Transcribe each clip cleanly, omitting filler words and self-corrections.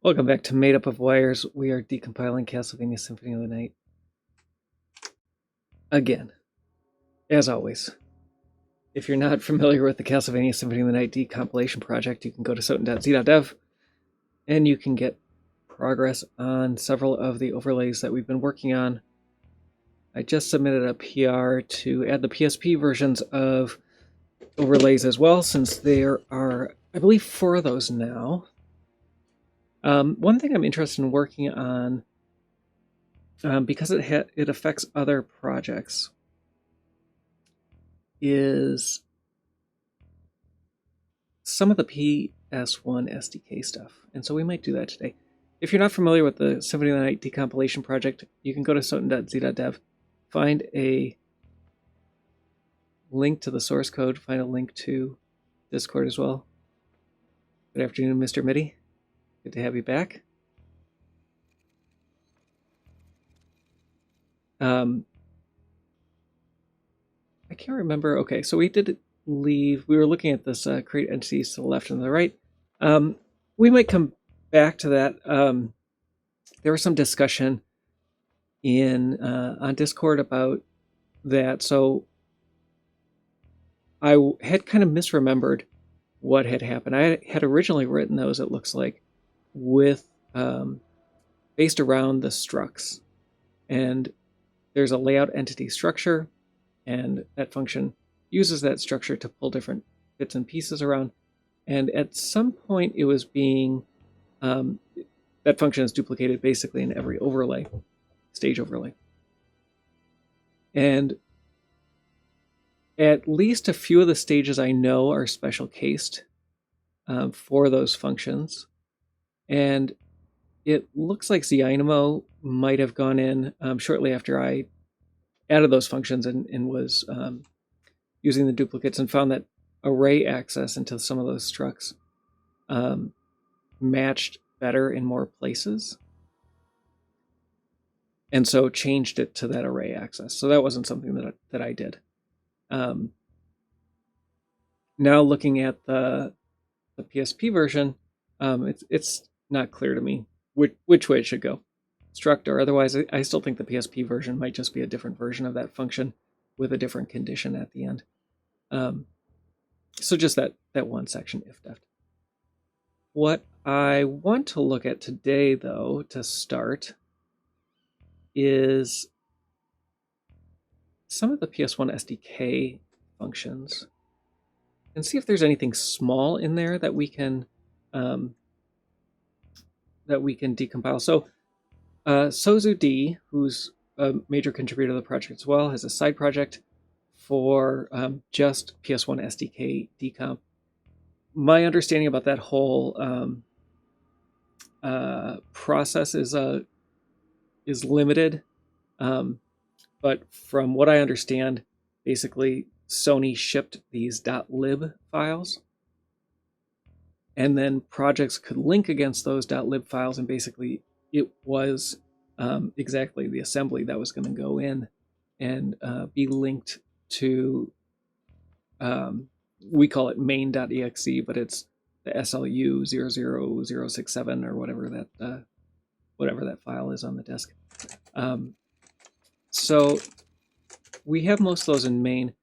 Welcome back to Made Up of Wires. We are decompiling Castlevania Symphony of the Night. Again, as always, if you're not familiar with the Castlevania Symphony of the Night decompilation project, you can go to soten.z.dev and you can get progress on several of the overlays that we've been working on. I just submitted a PR to add the PSP versions of overlays as well, since there are, I believe, 4 of those now. One thing I'm interested in working on, because it affects other projects, is some of the PS1 SDK stuff. And so we might do that today. If you're not familiar with the Symphony of the Night decompilation project, you can go to soten.z.dev, find a link to the source code, find a link to Discord as well. Good afternoon, Mr. Mitty. Good to have you back. I can't remember. Okay, so we did leave. We were looking at this create entities to the left and the right. We might come back to that. There was some discussion on Discord about that. So I had kind of misremembered what had happened. I had originally written those, it looks like, with based around the structs. And there's a layout entity structure, and that function uses that structure to pull different bits and pieces around. And at some point it was being, that function is duplicated basically in every overlay, stage overlay. And at least a few of the stages I know are special cased for those functions. And it looks like Zynamo might have gone in shortly after I added those functions and was using the duplicates, and found that array access into some of those structs matched better in more places. And so changed it to that array access. So that wasn't something that I did. Now looking at the PSP version, it's not clear to me which way it should go, struct or otherwise. I still think the PSP version might just be a different version of that function with a different condition at the end. So just that one section, if deft. What I want to look at today, though, to start, is some of the PS1 SDK functions and see if there's anything small in there that we can decompile. So Sozu D, who's a major contributor to the project as well, has a side project for just PS1 SDK decomp. My understanding about that whole process is limited, but from what I understand, basically Sony shipped these .lib files, and then projects could link against those .lib files, and basically it was exactly the assembly that was going to go in and be linked to, we call it main.exe, but it's the SLU 00067 or whatever that file is on the disk. So we have most of those in main.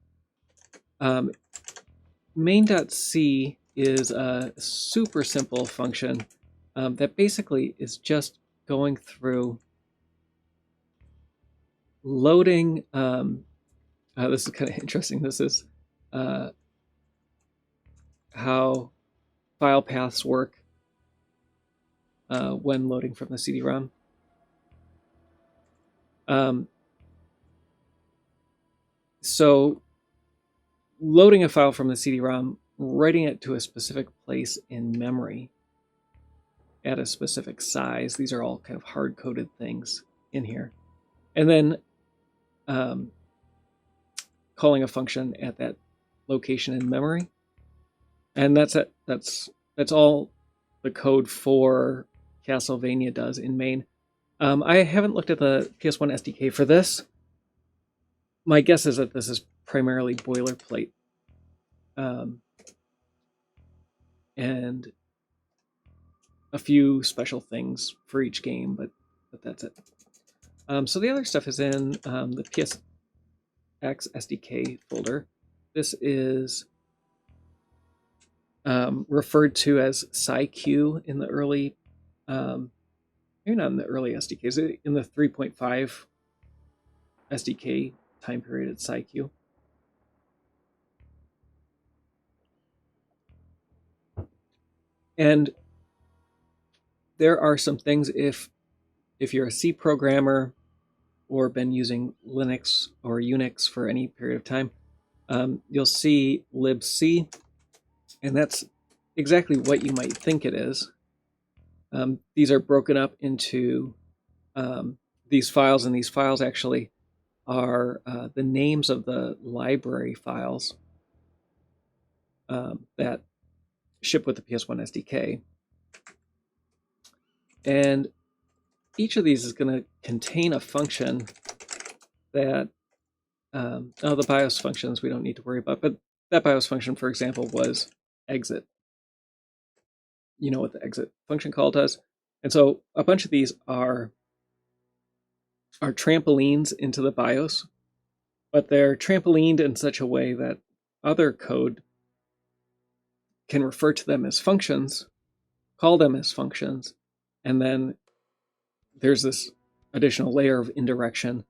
Main.c is a super simple function that basically is just going through loading. This is kind of interesting. This is how file paths work when loading from the CD-ROM. So loading a file from the CD-ROM, writing it to a specific place in memory at a specific size. These are all kind of hard-coded things in here. And then calling a function at that location in memory. And that's it. That's all the code for Castlevania does in main. I haven't looked at the PS1 SDK for this. My guess is that this is primarily boilerplate. And a few special things for each game, but that's it. So the other stuff is in the PSX SDK folder. This is referred to as SciQ in the early, maybe not in the early SDKs, in the 3.5 SDK time period at SciQ. And there are some things, if you're a C programmer or been using Linux or Unix for any period of time, you'll see libc, and that's exactly what you might think it is. These are broken up into these files, and these files actually are the names of the library files that ship with the PS1 SDK. And each of these is going to contain a function that, the BIOS functions we don't need to worry about, but that BIOS function, for example, was exit. You know what the exit function call does. And so a bunch of these are trampolines into the BIOS, but they're trampolined in such a way that other code can refer to them as functions, call them as functions, and then there's this additional layer of indirection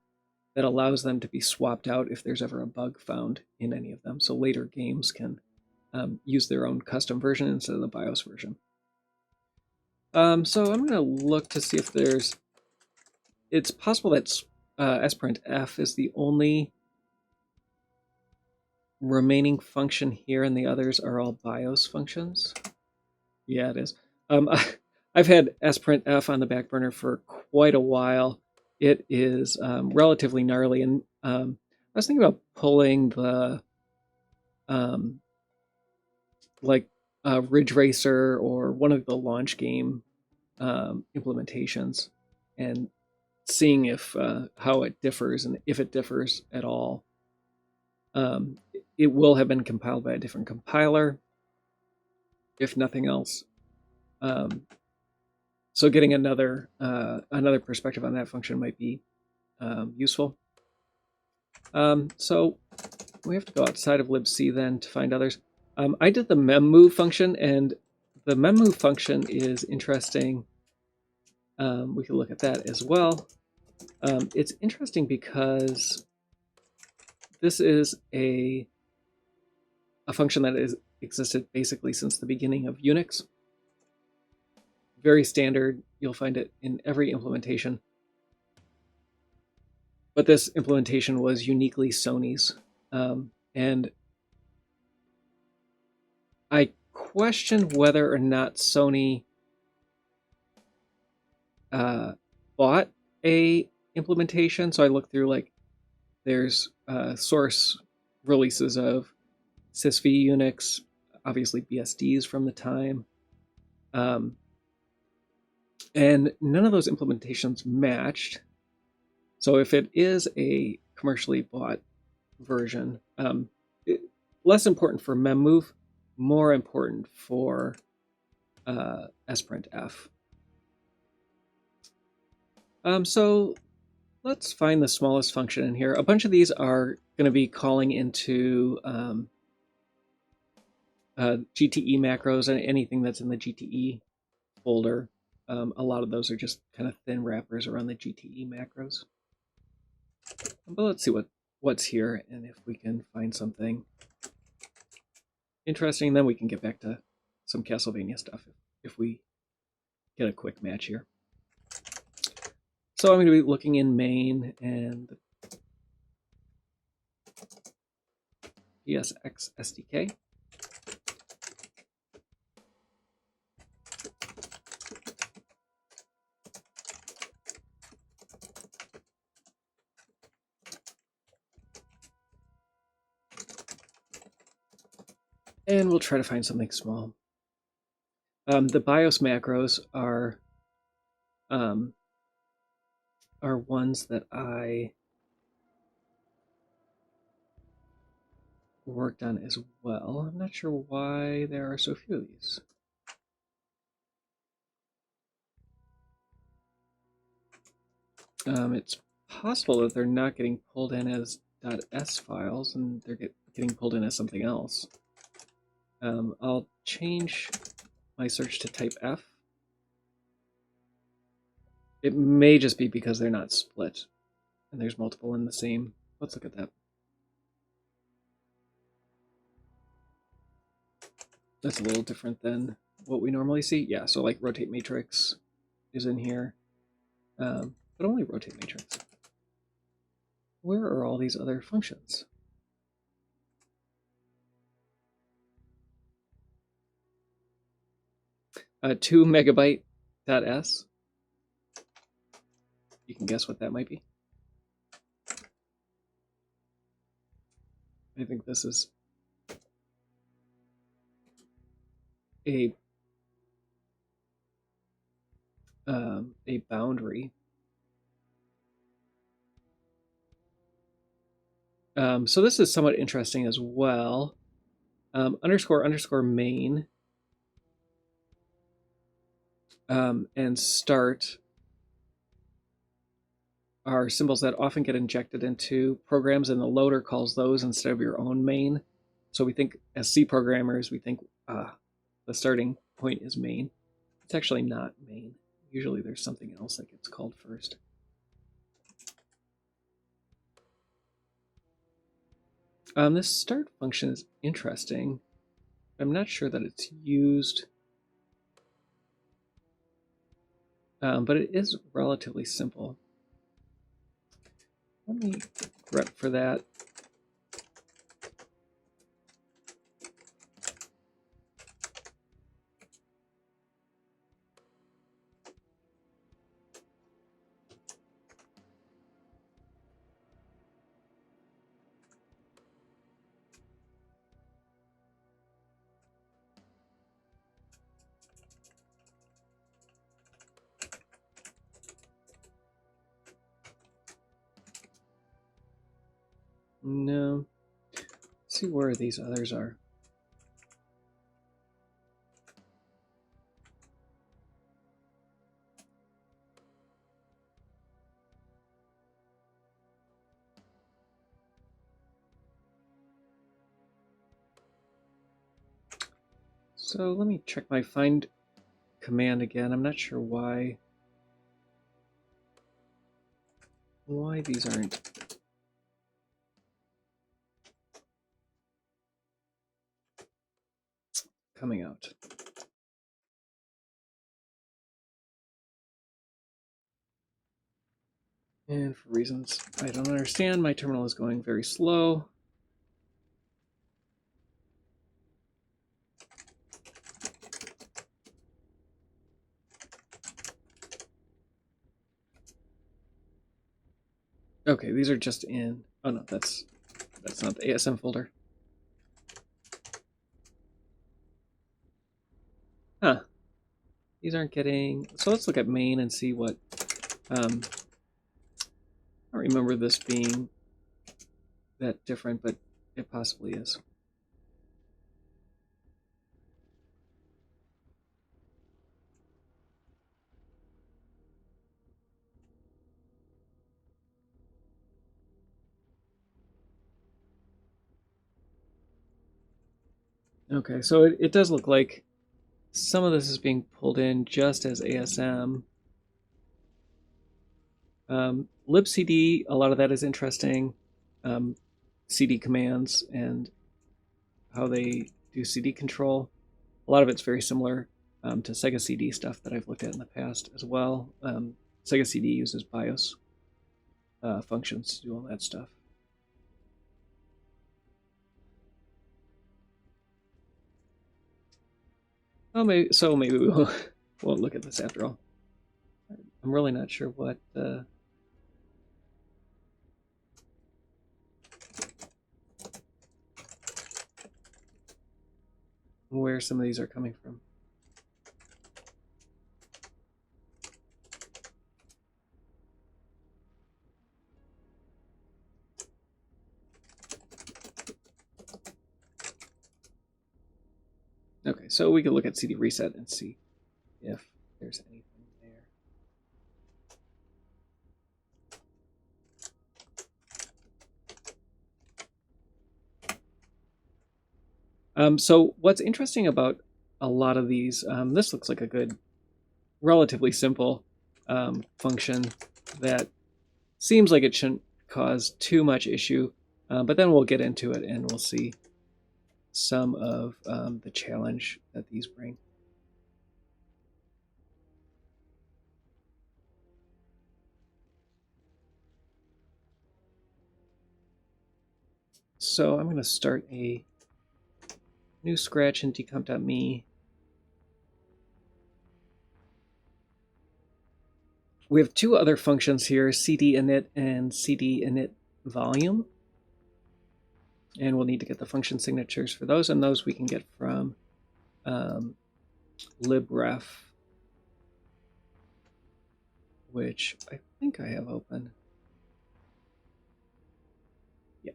that allows them to be swapped out if there's ever a bug found in any of them. So later games can use their own custom version instead of the BIOS version. So I'm going to look to see if there's... It's possible that sprintf is the only remaining function here, and the others are all BIOS functions. Yeah, it is. I've had sprintf on the back burner for quite a while. It is relatively gnarly, and I was thinking about pulling the Ridge Racer or one of the launch game implementations and seeing if how it differs, and if it differs at all. It will have been compiled by a different compiler, if nothing else. So getting another perspective on that function might be useful. So we have to go outside of libc then to find others. I did the memmove function, and the memmove function is interesting. We can look at that as well. It's interesting because this is a function that has existed basically since the beginning of Unix. Very standard. You'll find it in every implementation. But this implementation was uniquely Sony's. And I question whether or not Sony bought a implementation. So I looked through, like, there's source releases of sysv Unix, obviously BSDs from the time. And none of those implementations matched. So if it is a commercially bought version, less important for memmove, more important for sprintf. So let's find the smallest function in here. A bunch of these are going to be calling into GTE macros and anything that's in the GTE folder. A lot of those are just kind of thin wrappers around the GTE macros. But let's see what's here, and if we can find something interesting, then we can get back to some Castlevania stuff if we get a quick match here. So I'm going to be looking in main and PSX SDK. And we'll try to find something small. The BIOS macros are ones that I worked on as well. I'm not sure why there are so few of these. It's possible that they're not getting pulled in as .s files and they're getting pulled in as something else. I'll change my search to type F. It may just be because they're not split and there's multiple in the same. Let's look at that. That's a little different than what we normally see. Yeah, so like rotate matrix is in here, but only rotate matrix. Where are all these other functions? Uh, 2 megabyte .s. You can guess what that might be. I think this is a boundary. So this is somewhat interesting as well. Underscore underscore main and start are symbols that often get injected into programs, and the loader calls those instead of your own main. So we think, as C programmers, we think the starting point is main. It's actually not main. Usually there's something else that gets called first. This start function is interesting. I'm not sure that it's used, but it is relatively simple. Let me grep for that. No. Let's see where these others are. So let me check my find command again. I'm not sure why these aren't coming out. And for reasons I don't understand, my terminal is going very slow. Okay, these are just in. Oh no, that's not the ASM folder. Huh. These aren't getting. So let's look at main and see what. I don't remember this being that different, but it possibly is. Okay, so it does look like some of this is being pulled in just as ASM. libcd, a lot of that is interesting. CD commands and how they do CD control. A lot of it's very similar to Sega CD stuff that I've looked at in the past as well. Sega CD uses BIOS functions to do all that stuff. Oh, maybe we won't look at this after all. I'm really not sure what. Where some of these are coming from. Okay, so we can look at CdReset and see if there's anything there. So what's interesting about a lot of these, this looks like a good, relatively simple function that seems like it shouldn't cause too much issue, but then we'll get into it and we'll see some of the challenge that these bring. So I'm going to start a new scratch in decomp.me. We have two other functions here, cdinit and cdinitVolume. And we'll need to get the function signatures for those, and those we can get from libref, which I think I have open. Yeah.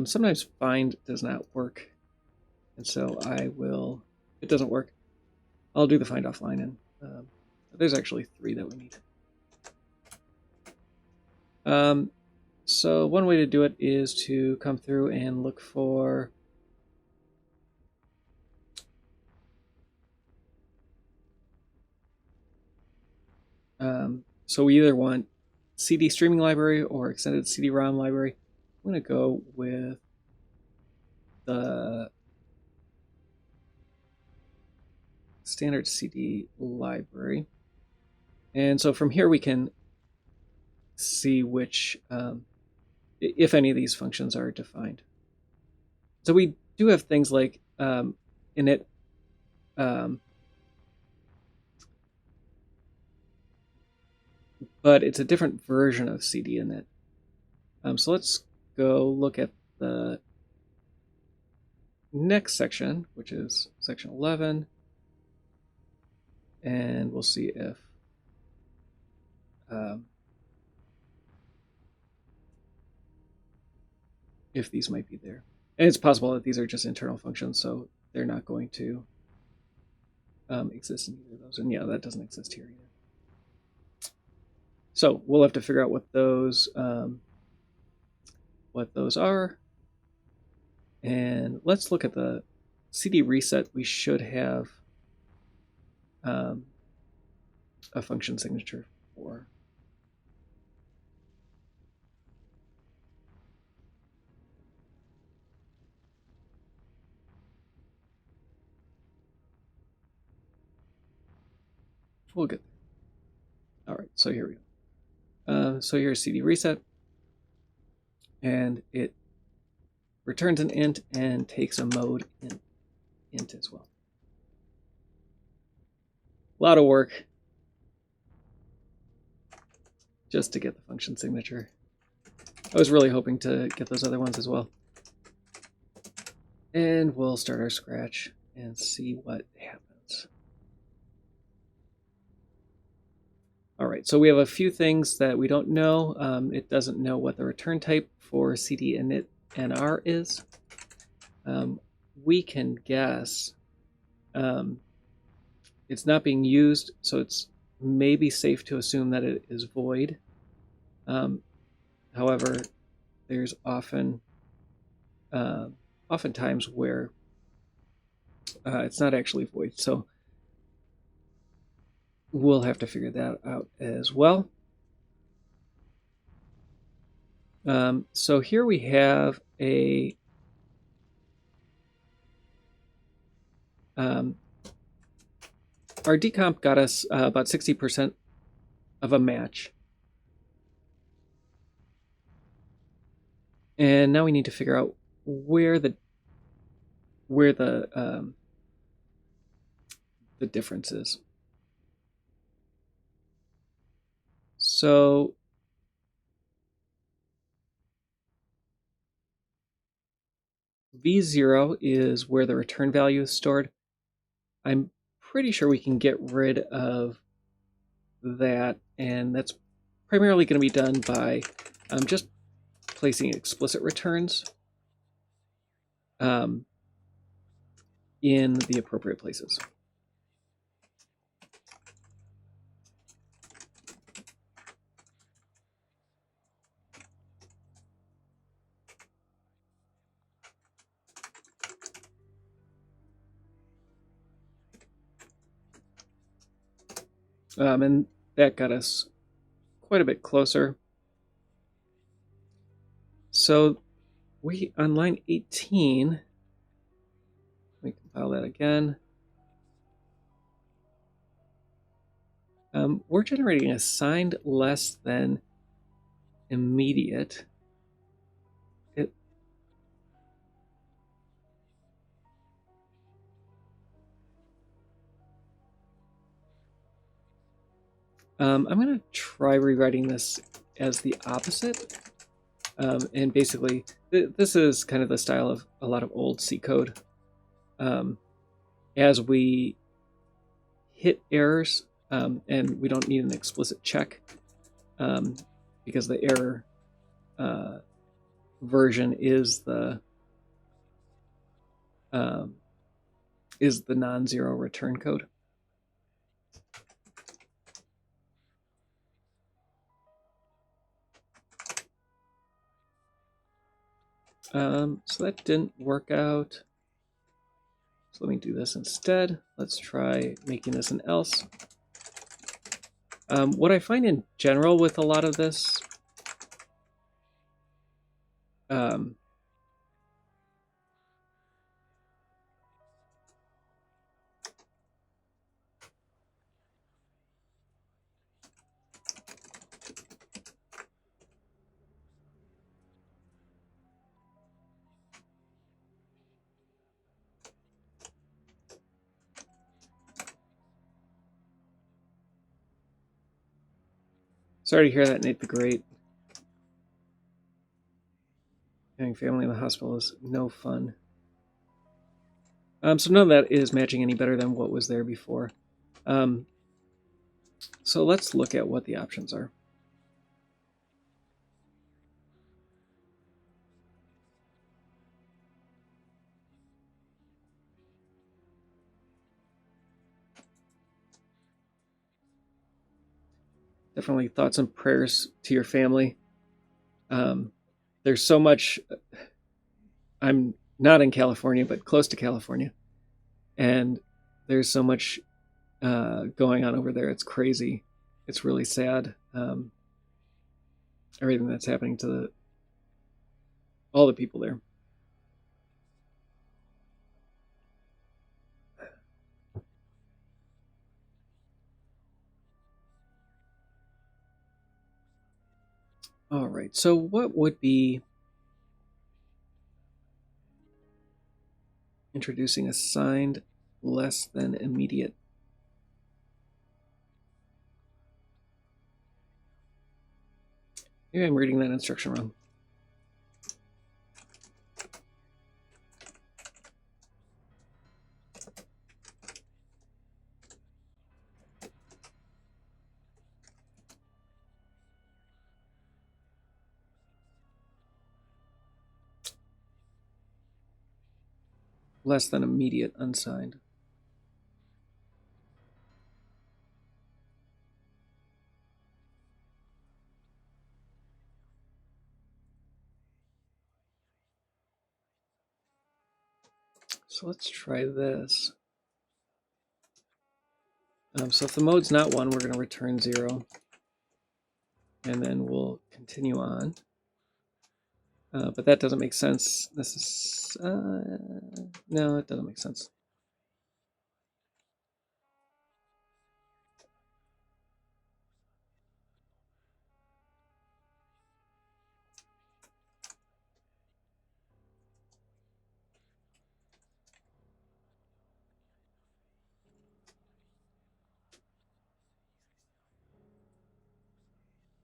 Sometimes find does not work, and so I will, if it doesn't work, I'll do the find offline, and there's actually 3 that we need. So one way to do it is to come through and look for so we either want CD streaming library or extended CD-ROM library. I'm going to go with the standard CD library. And so from here we can see which, if any of these functions are defined. So we do have things like init, but it's a different version of cdinit. So let's go look at the next section, which is section 11, and we'll see if these might be there. And it's possible that these are just internal functions, so they're not going to exist in either of those. And yeah, that doesn't exist here either. So we'll have to figure out what those are. And let's look at the CdReset. We should have a function signature for. We'll get there. All right, so here we go. So here's CdReset, and it returns an int and takes a mode int as well. A lot of work just to get the function signature. I was really hoping to get those other ones as well. And we'll start our scratch and see what happens. All right, so we have a few things that we don't know. It doesn't know what the return type for cdinitNR is. We can guess it's not being used, so it's maybe safe to assume that it is void. However, there's oftentimes where it's not actually void, so we'll have to figure that out as well. So here we have a our decomp got us about 60% of a match. And now we need to figure out where the difference is. So V0 is where the return value is stored. I'm pretty sure we can get rid of that, and that's primarily going to be done by just placing explicit returns in the appropriate places. And that got us quite a bit closer. So we, on line 18, let me compile that again. We're generating assigned less than immediate. I'm going to try rewriting this as the opposite. And basically, this is kind of the style of a lot of old C code. As we hit errors, and we don't need an explicit check, because the error version is the non-zero return code. So that didn't work out. So let me do this instead. Let's try making this an else. What I find in general with a lot of this, sorry to hear that, Nate the Great. Having family in the hospital is no fun. So none of that is matching any better than what was there before. So let's look at what the options are. Definitely thoughts and prayers to your family. There's so much. I'm not in California, but close to California, and there's so much going on over there. It's crazy. It's really sad. Everything that's happening to all the people there. All right. So what would be introducing assigned less than immediate? Maybe I'm reading that instruction wrong. Less than immediate unsigned. So let's try this. So if the mode's not 1, we're going to return 0. And then we'll continue on. But that doesn't make sense. This is... no, it doesn't make sense.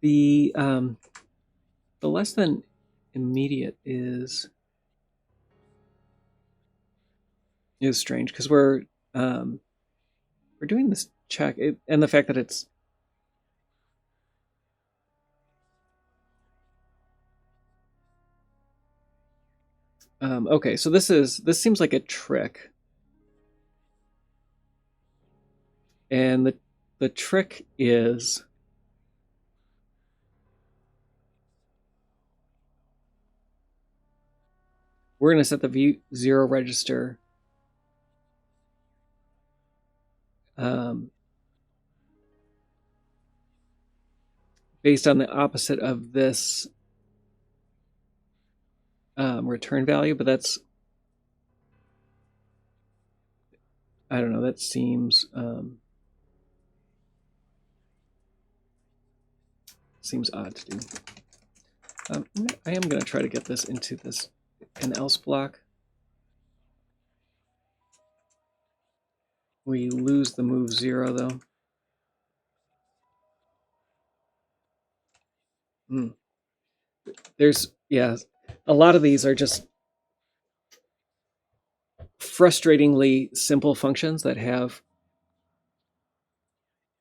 The less than immediate is strange because we're doing this check, and the fact that it's okay. So this seems like a trick, and the trick is we're going to set the V0 register based on the opposite of this return value, but that's, I don't know, that seems seems odd to do. I am going to try to get this into an else block. We lose the move 0 though. There's, yeah, a lot of these are just frustratingly simple functions that have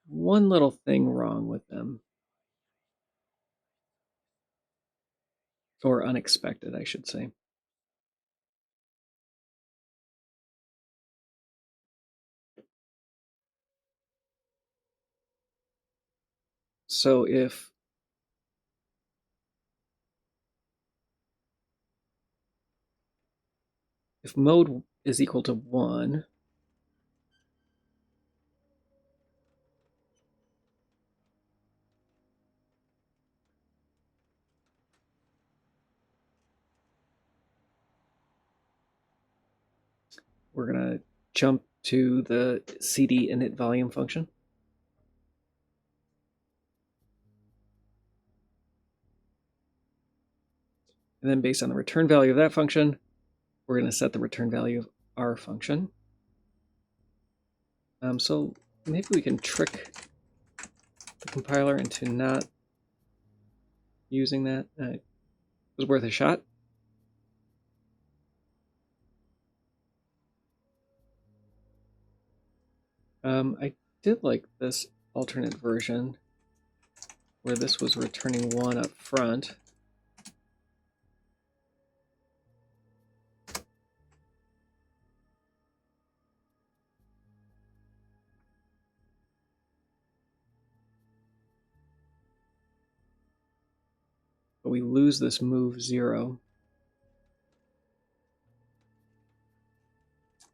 one little thing wrong with them. Or unexpected, I should say. So if mode is equal to 1, we're going to jump to the cd init volume function. And then based on the return value of that function, we're going to set the return value of our function. So maybe we can trick the compiler into not using that. It was worth a shot. I did like this alternate version where this was returning 1 up front. But we lose this move 0.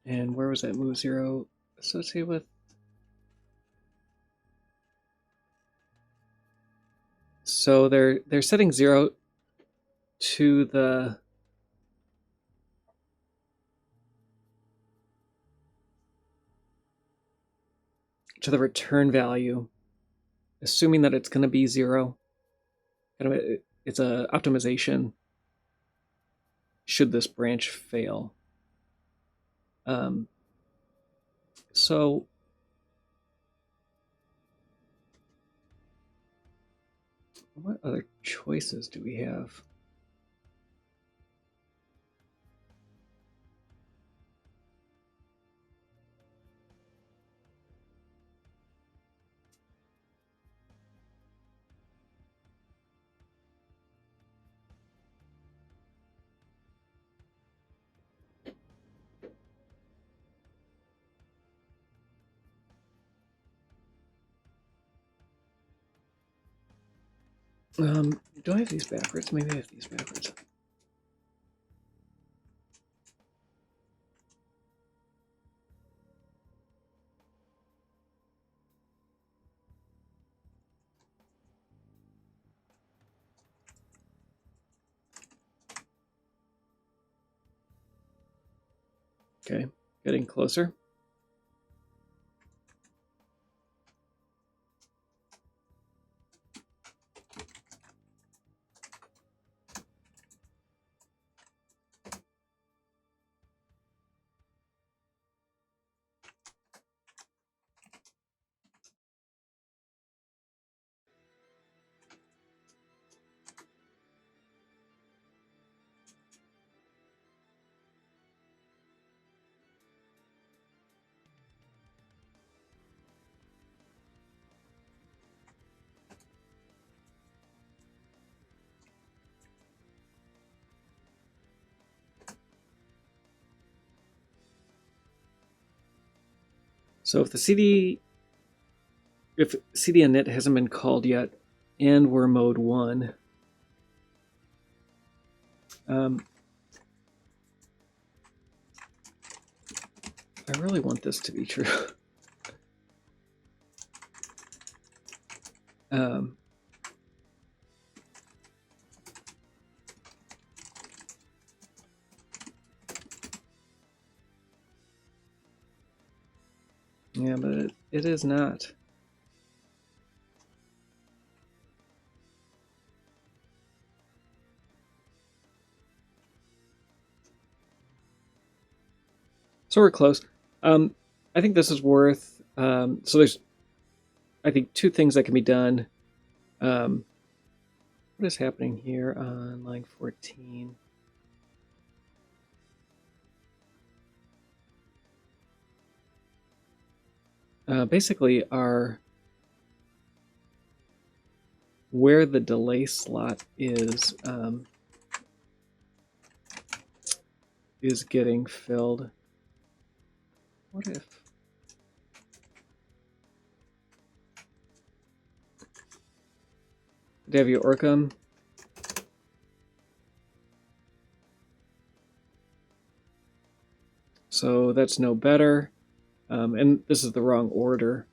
And where was that move 0 associated with? So they're setting 0 to the return value, assuming that it's going to be 0. Kind of it's a optimization should this branch fail. So what other choices do we have? Do I have these backwards? Maybe I have these backwards. Okay, getting closer. So if CD init hasn't been called yet, and we're mode 1, I really want this to be true. Yeah, but it is not. So we're close. I think this is worth. So there's, I think, two things that can be done. What is happening here on line 14? Basically, where the delay slot is getting filled. What if? Davio Orcum. So that's no better. And this is the wrong order.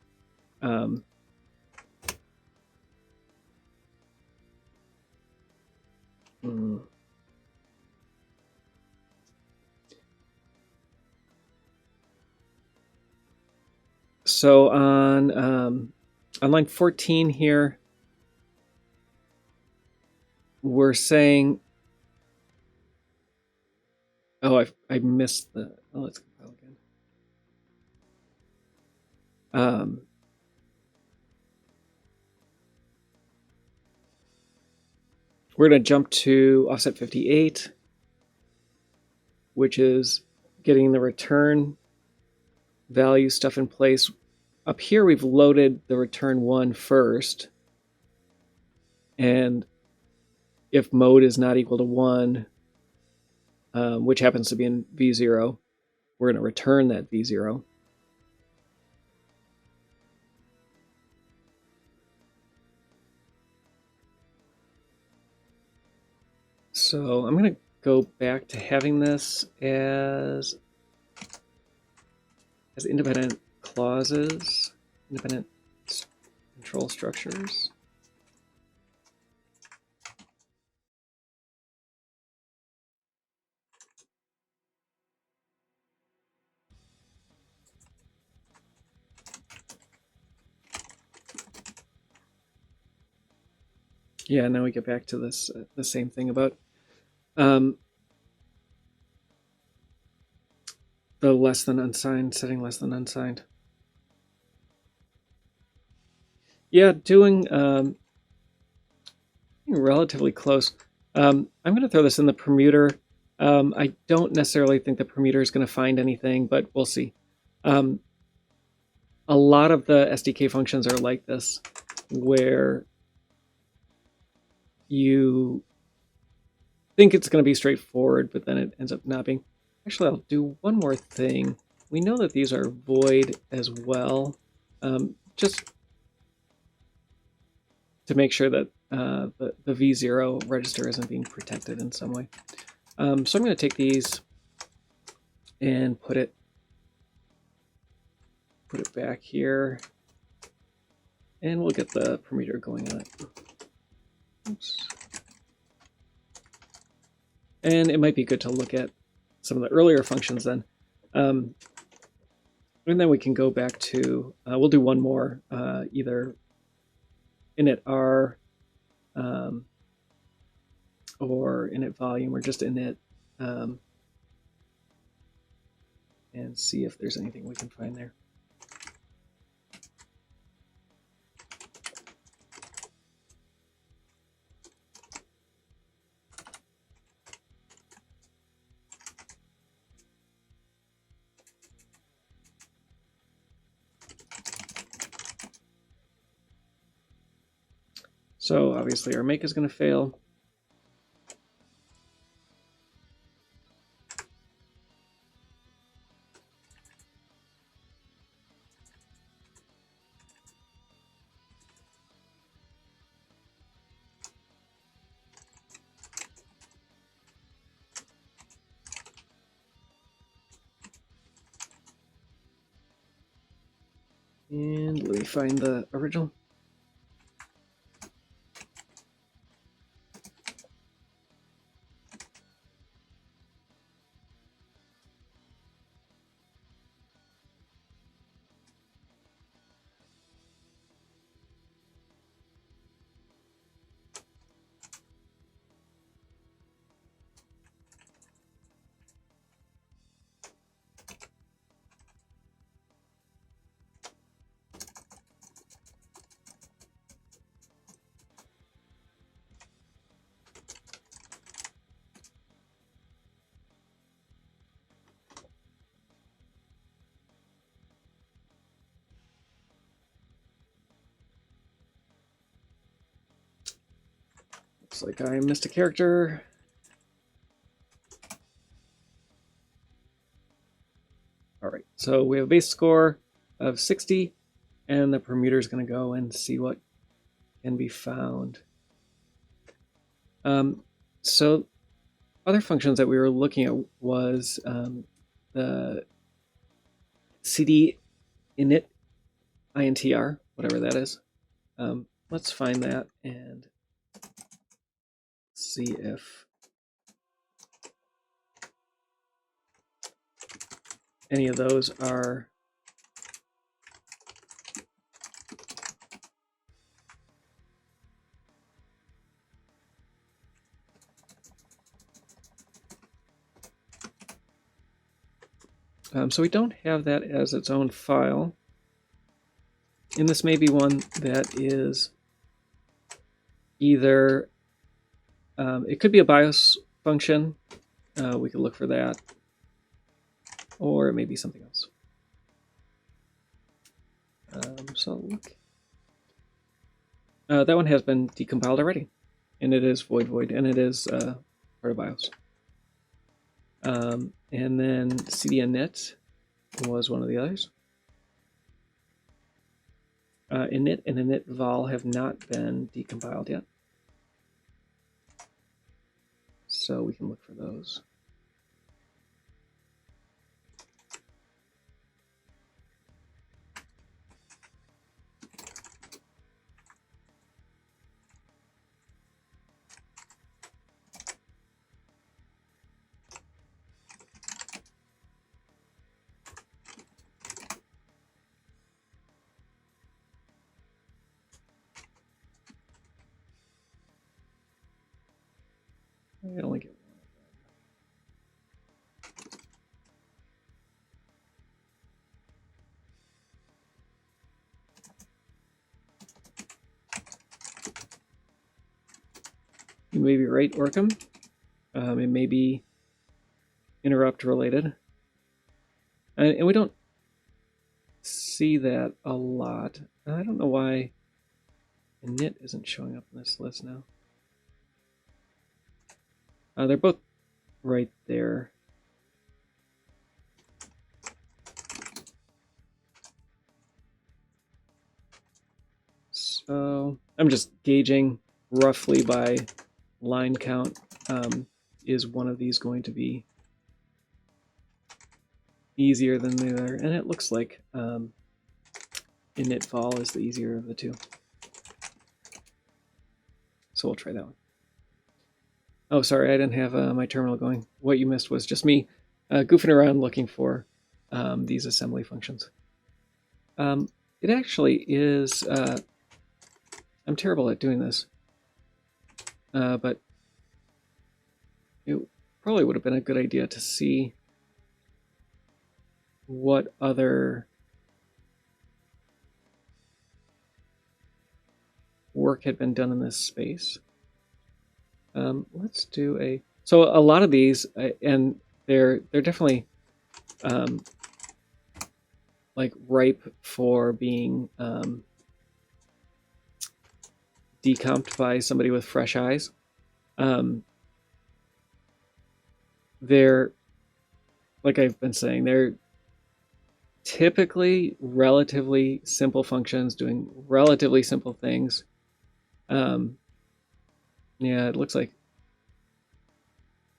So on line 14 here, we're saying, oh, I missed the, oh, let's compile again. We're going to jump to offset 58, which is getting the return value stuff in place. Up here, we've loaded the return 1 first. And if mode is not equal to 1, which happens to be in V0, we're going to return that V0. So I'm going to go back to having this as independent clauses, independent control structures. Yeah, now we get back to this the same thing about the less than unsigned, setting less than unsigned. Yeah, doing relatively close. I'm going to throw this in the permuter. I don't necessarily think the permuter is going to find anything, but we'll see. A lot of the SDK functions are like this, where you think it's going to be straightforward, but then it ends up not being. Actually, I'll do one more thing. We know that these are void as well, just to make sure that the V0 register isn't being protected in some way. So I'm going to take these and put it back here, and we'll get the permuter going on it. Oops. And it might be good to look at some of the earlier functions then. And then we can go back to, we'll do one more, either init R or init volume or just init, and see if there's anything we can find there. So obviously our make is going to fail. And let me find the original. Looks like I missed a character. All right, so we have a base score of 60, and the permuter is going to go and see what can be found. So other functions that we were looking at was the CD init intr, whatever that is. Let's find that and see if any of those are so we don't have that as its own file. And this may be one that is either, it could be a BIOS function. We could look for that. Or it may be something else. So look. That one has been decompiled already. And it is void, and it is part of BIOS. And then cdinit was one of the others. Init and init vol have not been decompiled yet. So we can look for those. I only get one of them. You may be right, Orcam. It may be interrupt related. And we don't see that a lot. I don't know why init isn't showing up in this list now. They're both right there. So I'm just gauging roughly by line count. Is one of these going to be easier than the other? And it looks like init vol is the easier of the two. So we'll try that one. Oh, sorry, I didn't have my terminal going. What you missed was just me goofing around looking for these assembly functions. It actually is, I'm terrible at doing this, but it probably would have been a good idea to see what other work had been done in this space. Let's do a, so a lot of these, and they're definitely like ripe for being decomped by somebody with fresh eyes. They're, like I've been saying, they're typically relatively simple functions doing relatively simple things. Yeah, it looks like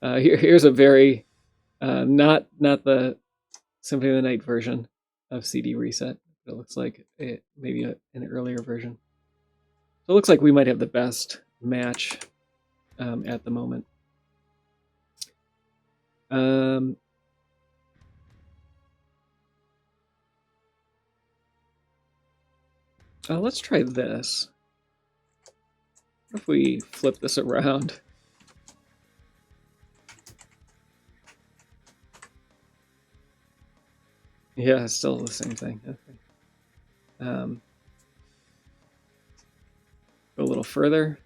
here's a very not the Symphony of the Night version of CdReset. It looks like maybe an earlier version. So it looks like we might have the best match at the moment. Let's try this. What if we flip this around? Yeah, it's still the same thing. Okay. Go a little further.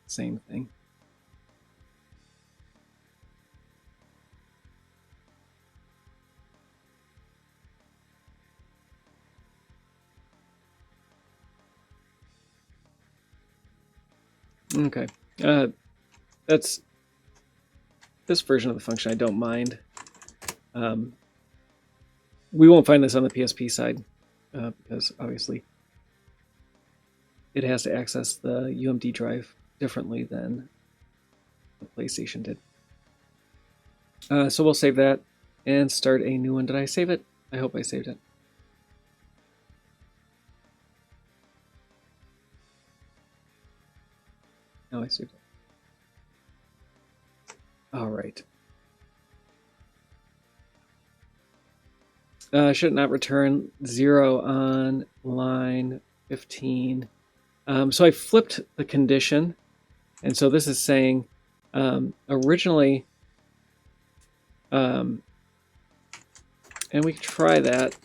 Same thing. Okay. That's this version of the function I don't mind. We won't find this on the PSP side because obviously it has to access the UMD drive differently than the PlayStation did. So we'll save that and start a new one. Did I save it? I hope I saved it. No, I saved it. All right. Should not return 0 on line 15. So I flipped the condition. And so this is saying originally, and we can try that.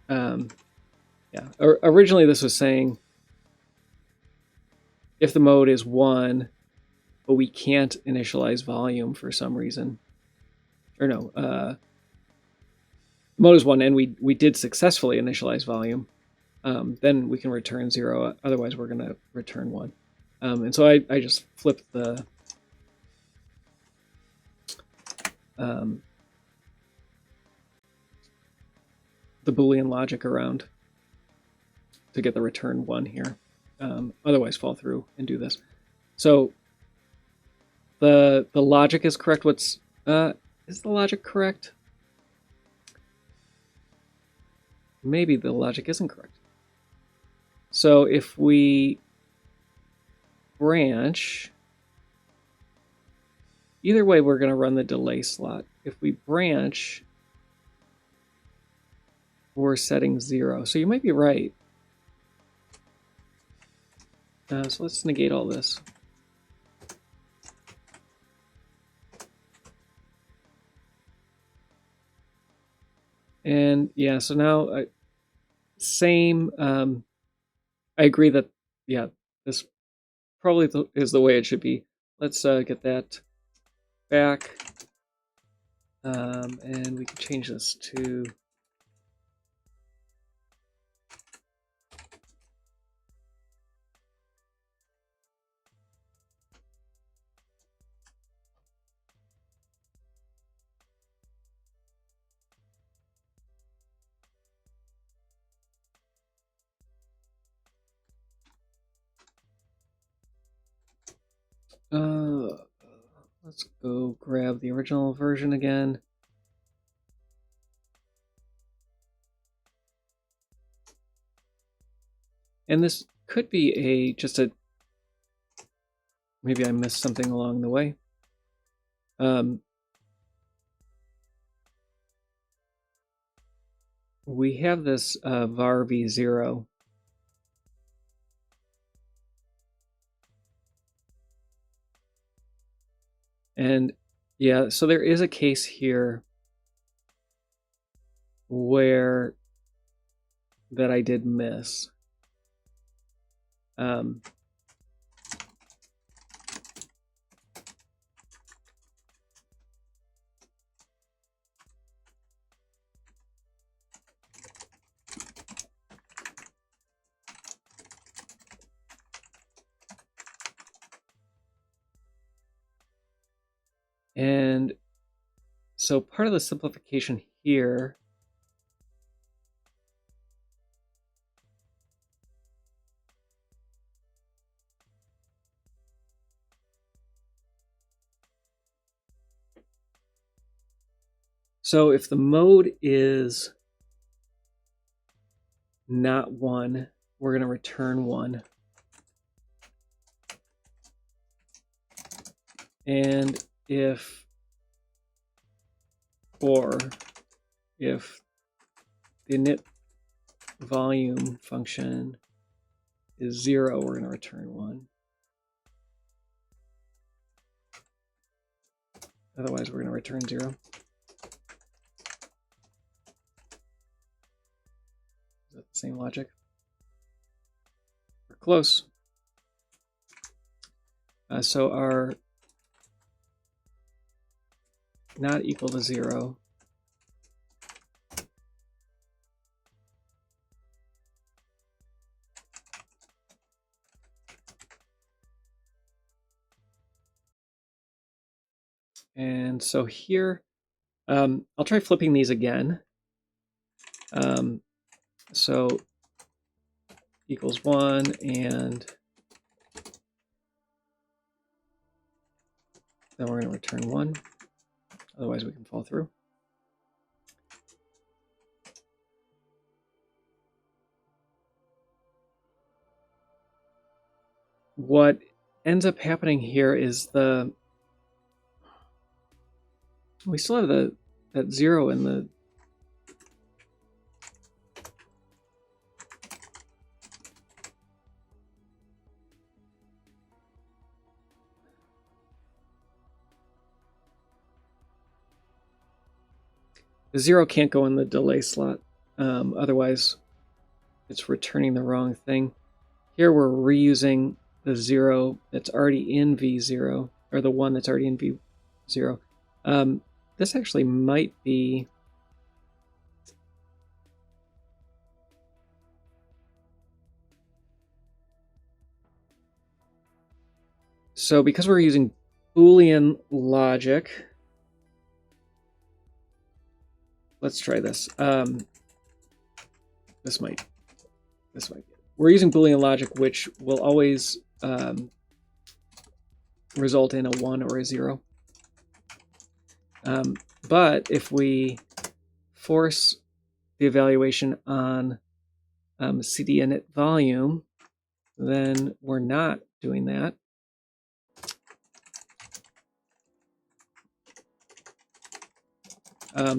Yeah, originally this was saying if the mode is 1, but we can't initialize volume for some reason. Or no, mode is 1 and we did successfully initialize volume, then we can return 0. Otherwise, we're going to return 1. And so I just flipped the Boolean logic around to get the return 1 here. Otherwise, fall through and do this. So the logic is correct. Is the logic correct? Maybe the logic isn't correct. So if we branch, either way, we're going to run the delay slot. If we branch, we're setting 0. So you might be right. So let's negate all this. And yeah, so now same. I agree that, yeah, this probably is the way it should be. Let's get that back. And we can change this to let's go grab the original version again. And this could be maybe I missed something along the way. We have this var v0. And yeah, so there is a case here where that I did miss. And so part of the simplification here so if the mode is not 1, we're going to return 1. And if the init volume function is 0, we're going to return 1. Otherwise, we're going to return 0. Is that the same logic? We're close. So our not equal to 0 And so here, I'll try flipping these again. So equals 1, and then we're going to return 1. Otherwise, we can fall through. What ends up happening here is we still have that 0 in the the 0 can't go in the delay slot. Otherwise, it's returning the wrong thing. Here we're reusing the 0 that's already in V0, or the 1 that's already in V0. This actually might be... So because we're using Boolean logic, let's try this. This might. We're using Boolean logic, which will always result in a 1 or a 0. But if we force the evaluation on CdInit volume, then we're not doing that.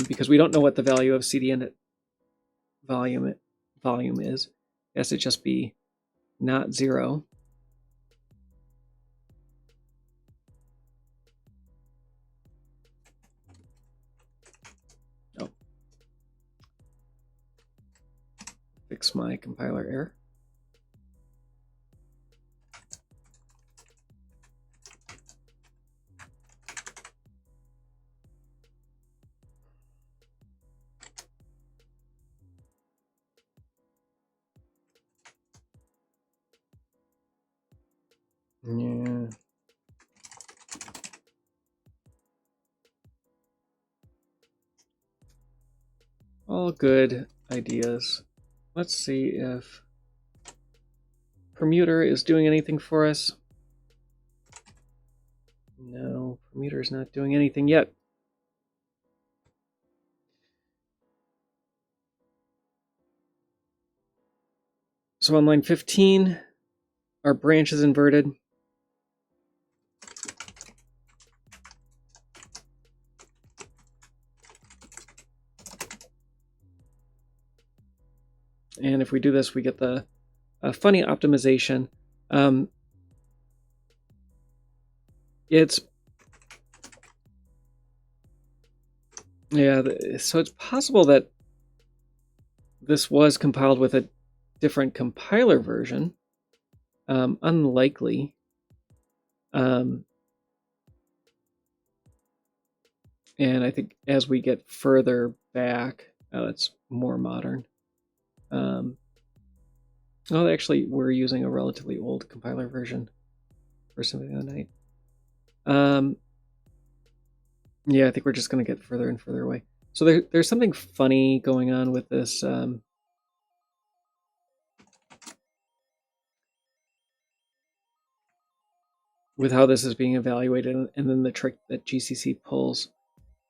Because we don't know what the value of CdInit volume is. It has to just be not 0. Oh. Fix my compiler error. Yeah. All good ideas. Let's see if Permuter is doing anything for us. No, Permuter is not doing anything yet. So on line 15, our branch is inverted. And if we do this, we get the funny optimization. So it's possible that this was compiled with a different compiler version. Unlikely. And I think as we get further back, it's more modern. Actually, we're using a relatively old compiler version for Symphony of the Night. Yeah, I think we're just going to get further and further away. So there's something funny going on with this. With how this is being evaluated, and then the trick that GCC pulls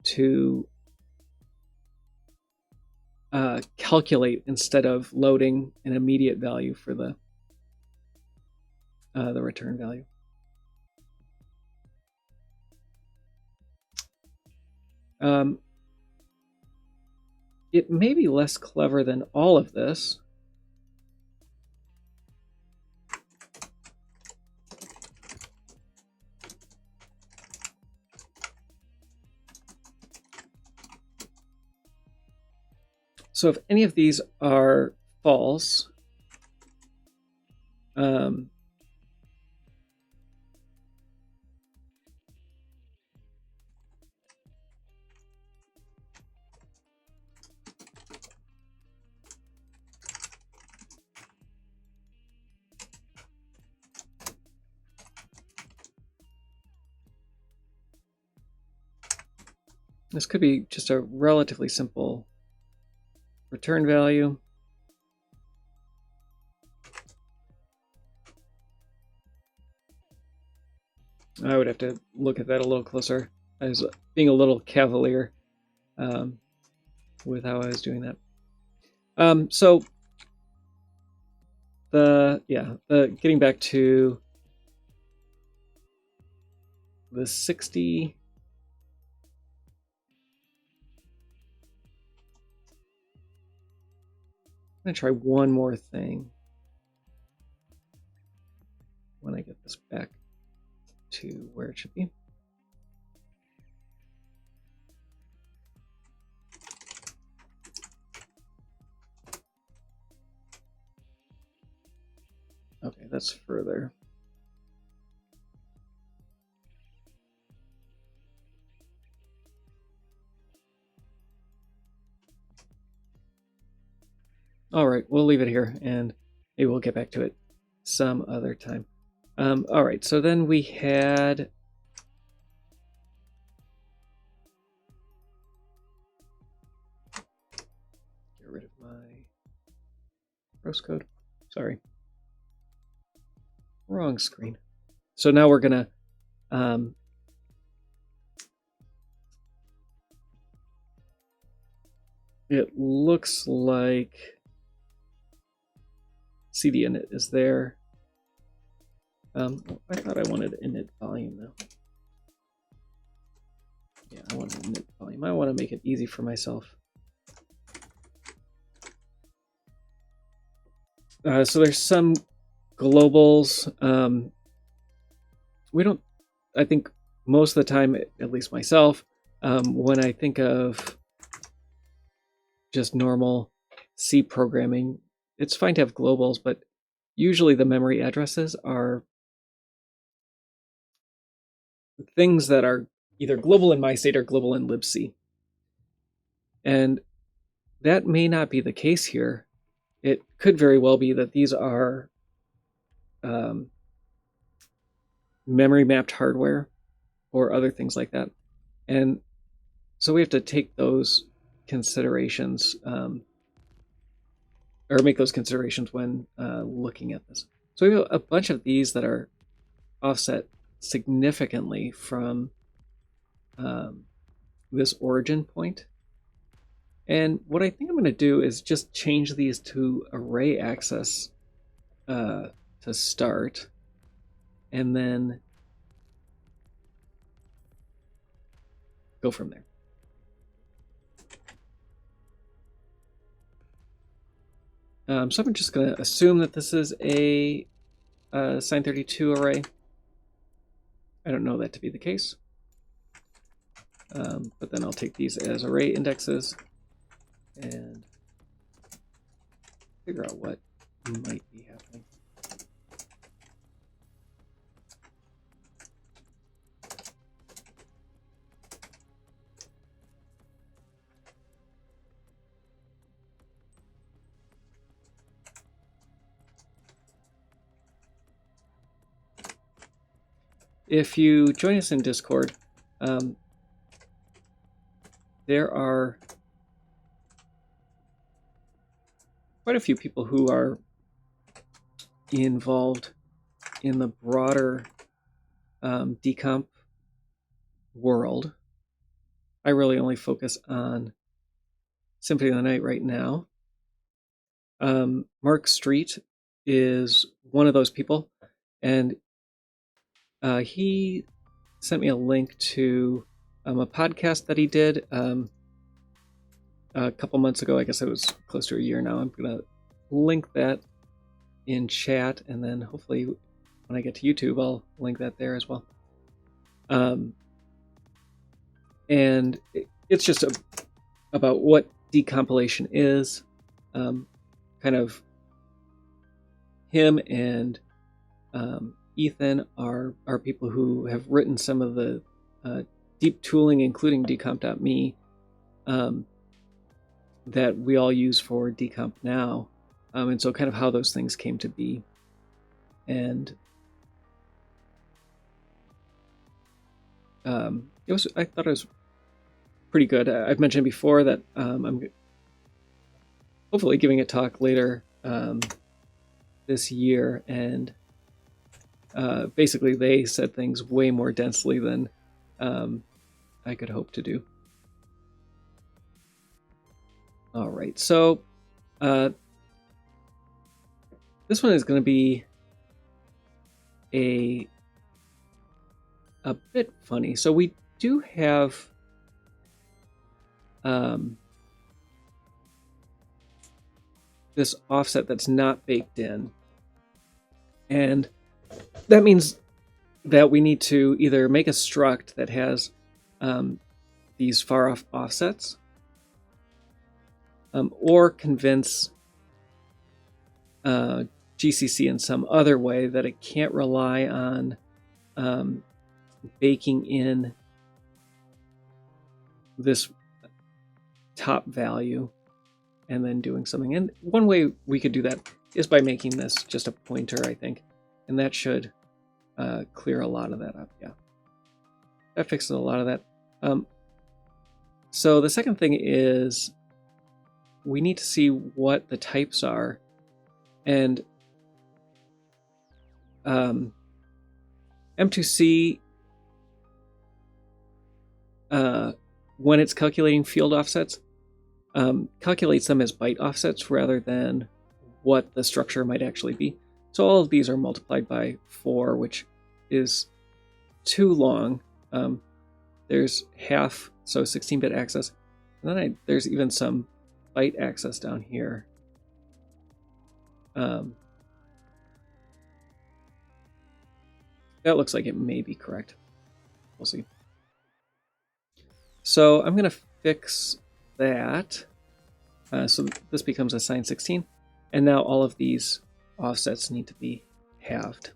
to calculate instead of loading an immediate value for the return value. It may be less clever than all of this. So if any of these are false, This could be just a relatively simple return value. I would have to look at that a little closer. I was being a little cavalier with how I was doing that. So getting back to the 60. I'm going to try one more thing when I get this back to where it should be. Okay, that's further. All right, we'll leave it here, and maybe we'll get back to it some other time. All right, so then we had get rid of my gross code. Sorry, wrong screen. So now we're gonna it looks like CD init is there. I thought I wanted init volume though. Yeah, I want init volume. I want to make it easy for myself. So there's some globals. We don't. I think most of the time, at least myself, when I think of just normal C programming, it's fine to have globals, but usually the memory addresses are things that are either global in MyState or global in libc. And that may not be the case here. It could very well be that these are memory mapped hardware or other things like that. And so we have to take those considerations or make those considerations when looking at this. So we have a bunch of these that are offset significantly from this origin point. And what I think I'm going to do is just change these to array access to start, and then go from there. So I'm just going to assume that this is a Sign32 array. I don't know that to be the case. But then I'll take these as array indexes and figure out what might be happening. If you join us in Discord, there are quite a few people who are involved in the broader decomp world. I really only focus on Symphony of the Night right now. Mark Street is one of those people, and he sent me a link to a podcast that he did a couple months ago. I guess it was close to a year now. I'm going to link that in chat, and then hopefully when I get to YouTube, I'll link that there as well. And it's just about what decompilation is. Kind of him and Ethan are people who have written some of the deep tooling, including decomp.me, that we all use for decomp now. And so kind of how those things came to be. And I thought it was pretty good. I've mentioned before that I'm hopefully giving a talk later this year, and basically they said things way more densely than I could hope to do. All right, so this one is going to be a bit funny. So we do have this offset that's not baked in, and that means that we need to either make a struct that has these far off offsets, or convince GCC in some other way that it can't rely on baking in this top value and then doing something. And one way we could do that is by making this just a pointer, I think, and that should clear a lot of that up. Yeah, that fixes a lot of that. So the second thing is we need to see what the types are, and M2C, when it's calculating field offsets, calculates them as byte offsets rather than what the structure might actually be. So all of these are multiplied by 4, which is too long. There's half, so 16-bit access. And then there's even some byte access down here. That looks like it may be correct. We'll see. So I'm going to fix that. So this becomes a sine 16. And now all of these offsets need to be halved.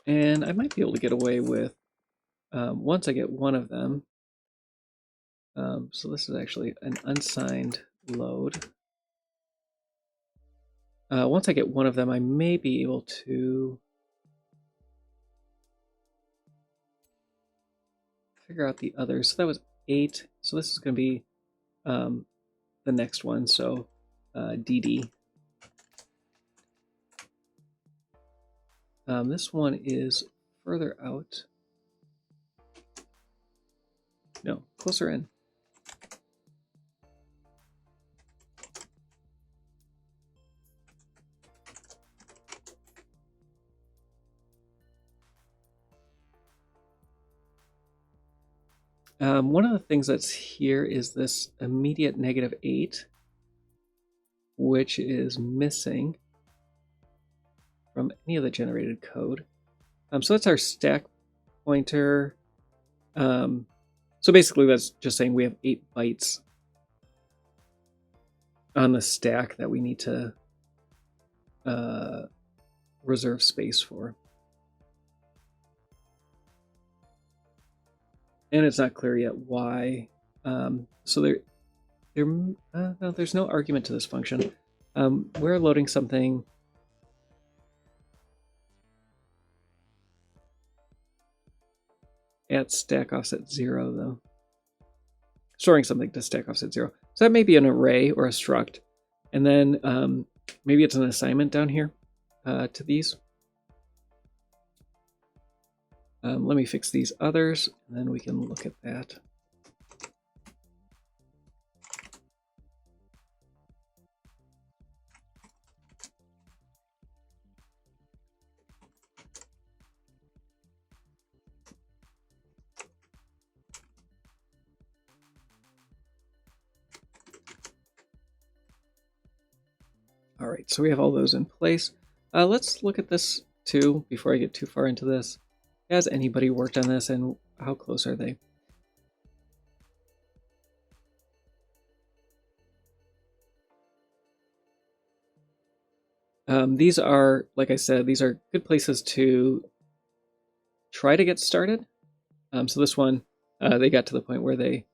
And I might be able to get away with, once I get one of them, so this is actually an unsigned load. Once I get one of them, I may be able to figure out the others. So that was 8. So this is going to be the next one. So DD. This one is further out. No, closer in. One of the things that's here is this immediate -8, which is missing from any of the generated code. So that's our stack pointer. So basically that's just saying we have 8 bytes on the stack that we need to reserve space for. And it's not clear yet why. So no, there's no argument to this function. We're loading something at stack offset 0, though. Storing something to stack offset 0. So that may be an array or a struct. And then maybe it's an assignment down here to these. Let me fix these others, and then we can look at that. All right, so we have all those in place. Let's look at this too before I get too far into this. Has anybody worked on this, and how close are they? These are, like I said, these are good places to try to get started. So this one, they got to the point where they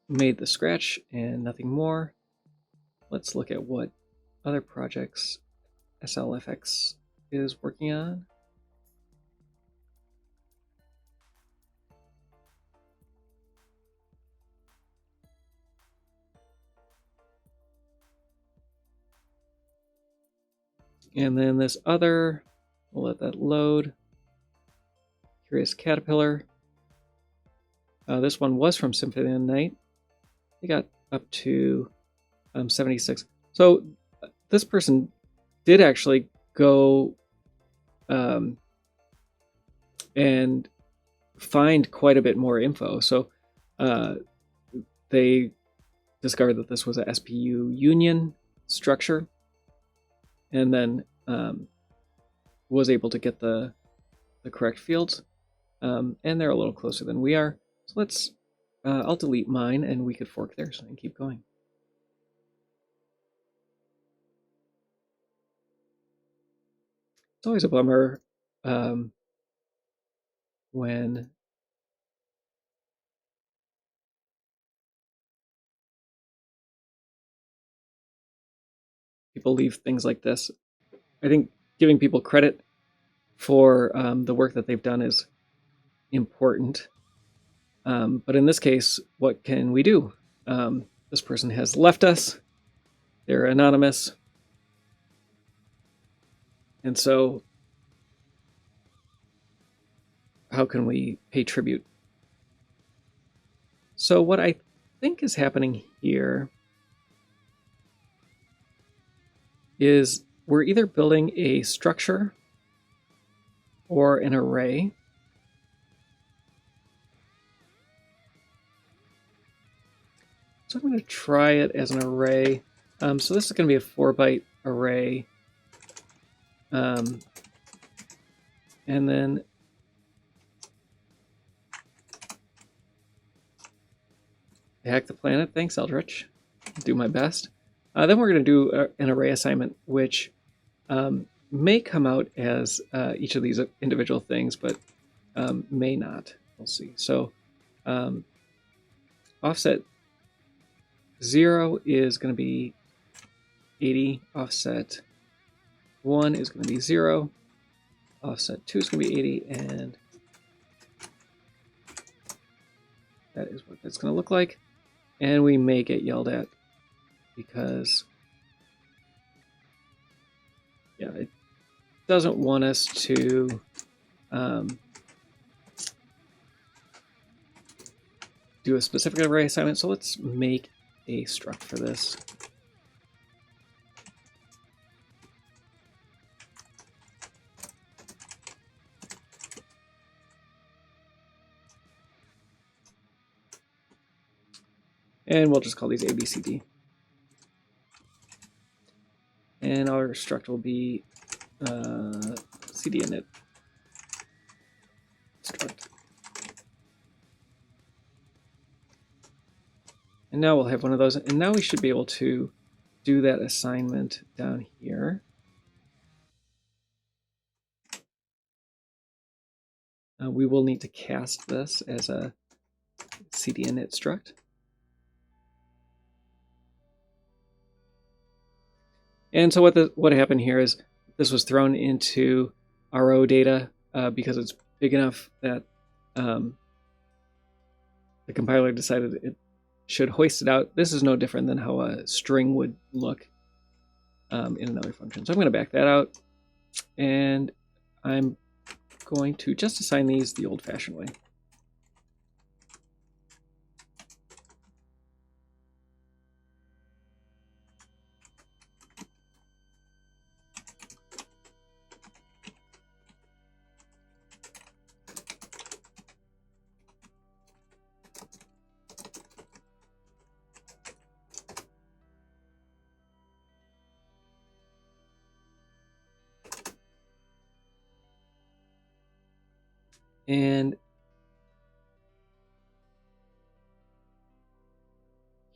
made the scratch and nothing more. Let's look at what other projects SLFX is working on. And then this other, we'll let that load. Curious Caterpillar. This one was from Symphony of the Night. They got up to 76. So this person did actually go and find quite a bit more info. So they discovered that this was a SPU union structure, and then was able to get the correct fields. And they're a little closer than we are. So let's, I'll delete mine and we could fork theirs and keep going. It's always a bummer when people leave things like this. I think giving people credit for the work that they've done is important. But in this case, what can we do? This person has left us. They're anonymous. And so how can we pay tribute? So what I think is happening here is we're either building a structure or an array. So I'm going to try it as an array. So this is going to be a 4-byte array. And then hack the planet. Thanks, Eldritch. Do my best. Then we're going to do an array assignment, which may come out as each of these individual things, but may not. We'll see. So offset 0 is going to be 80. Offset 1 is going to be 0. Offset 2 is going to be 80, and that is what that's going to look like. And we may get yelled at because, yeah, it doesn't want us to do a specific array assignment. So let's make a struct for this. And we'll just call these ABCD. And our struct will be CdInit struct. And now we'll have one of those. And now we should be able to do that assignment down here. We will need to cast this as a CdInit struct. And so what happened here is this was thrown into RO data because it's big enough that the compiler decided it should hoist it out. This is no different than how a string would look in another function. So I'm going to back that out, and I'm going to just assign these the old-fashioned way. And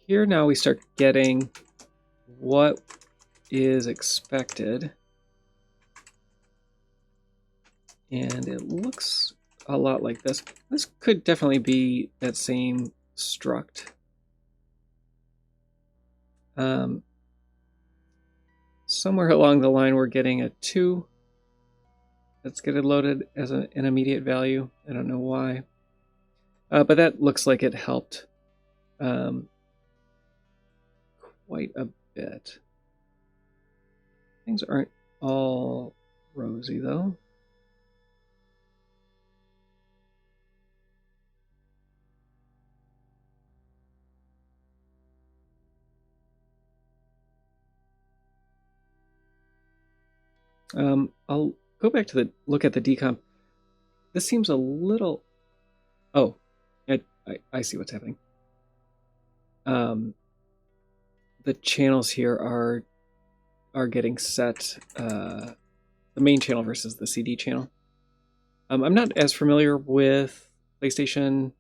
here now we start getting what is expected. And it looks a lot like this. This could definitely be that same struct. Somewhere along the line we're getting a 2. Let's get it loaded as an immediate value. I don't know why. But that looks like it helped quite a bit. Things aren't all rosy, though. I'll go back to look at the decomp. This seems a little... Oh, I see what's happening. The channels here are getting set. The main channel versus the CD channel. I'm not as familiar with PlayStation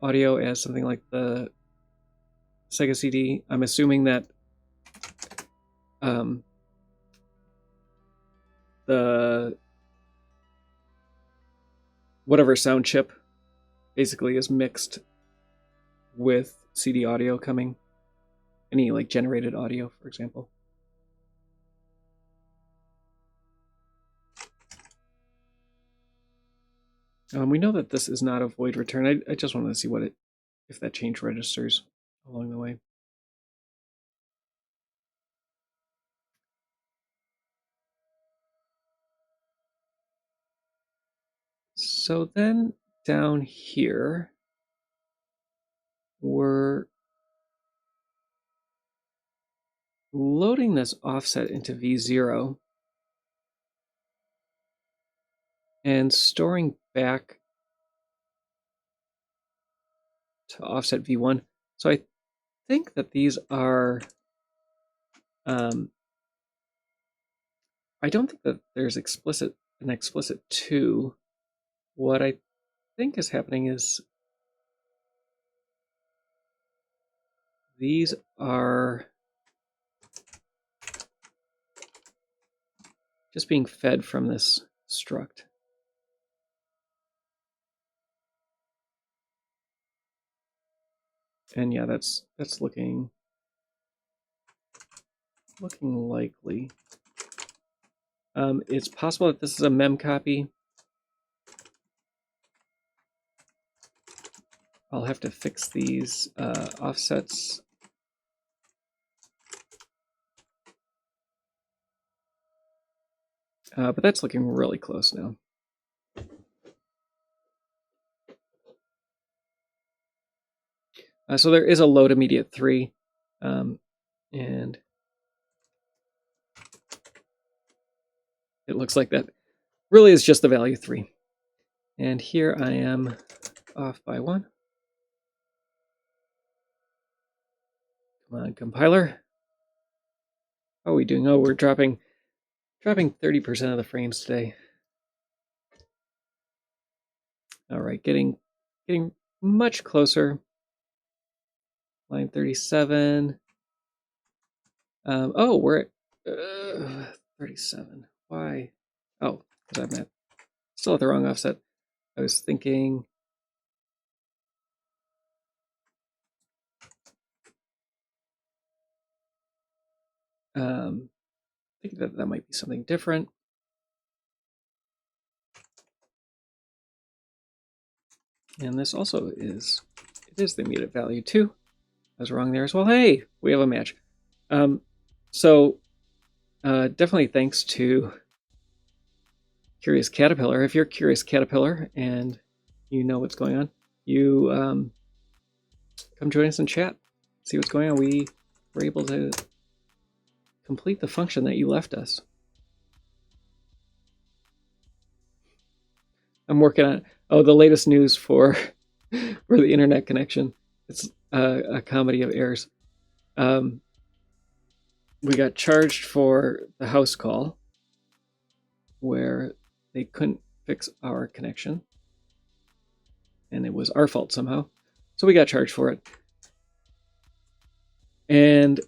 audio as something like the Sega CD. I'm assuming that the whatever sound chip basically is mixed with CD audio coming. Any like generated audio, for example. We know that this is not a void return. I just wanted to see if that change registers along the way. So then down here, we're loading this offset into V0 and storing back to offset V1. So I think that these are, I don't think that there's an explicit 2. What I think is happening is these are just being fed from this struct. And yeah, that's looking likely. It's possible that this is a mem copy. I'll have to fix these offsets. But that's looking really close now. So there is a load immediate 3, and it looks like that really is just the value 3. And here I am off by 1. Come on, compiler. How are we doing? Oh, we're dropping 30% of the frames today. All right, getting much closer. Line 37. Oh, we're at 37. Why? Oh, because I'm still at the wrong offset. I was thinking. I think that might be something different. And this also is the immediate value too. I was wrong there as well. Hey, we have a match. So definitely thanks to Curious Caterpillar. If you're Curious Caterpillar and you know what's going on, you come join us in chat. See what's going on. We were able to complete the function that you left us. I'm working on the latest news for the internet connection. It's a comedy of errors. We got charged for the house call where they couldn't fix our connection, and it was our fault somehow. So we got charged for it. And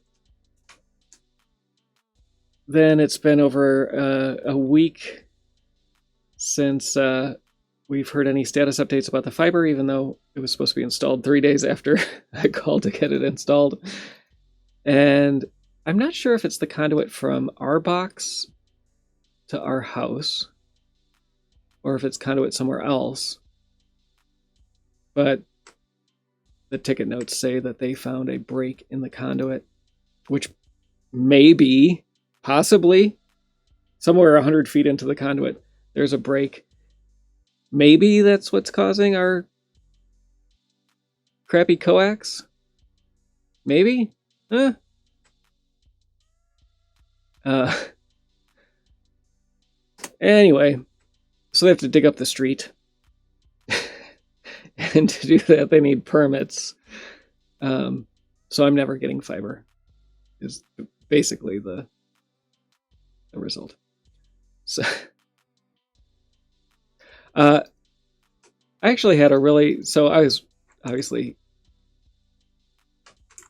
then it's been over a week since we've heard any status updates about the fiber, even though it was supposed to be installed 3 days after I called to get it installed. And I'm not sure if it's the conduit from our box to our house or if it's conduit somewhere else. But the ticket notes say that they found a break in the conduit, which may be, possibly, somewhere 100 feet into the conduit, there's a break. Maybe that's what's causing our crappy coax? Maybe? Anyway, so they have to dig up the street. And to do that, they need permits. So I'm never getting fiber, is basically the result. So, I actually had a really, so I was obviously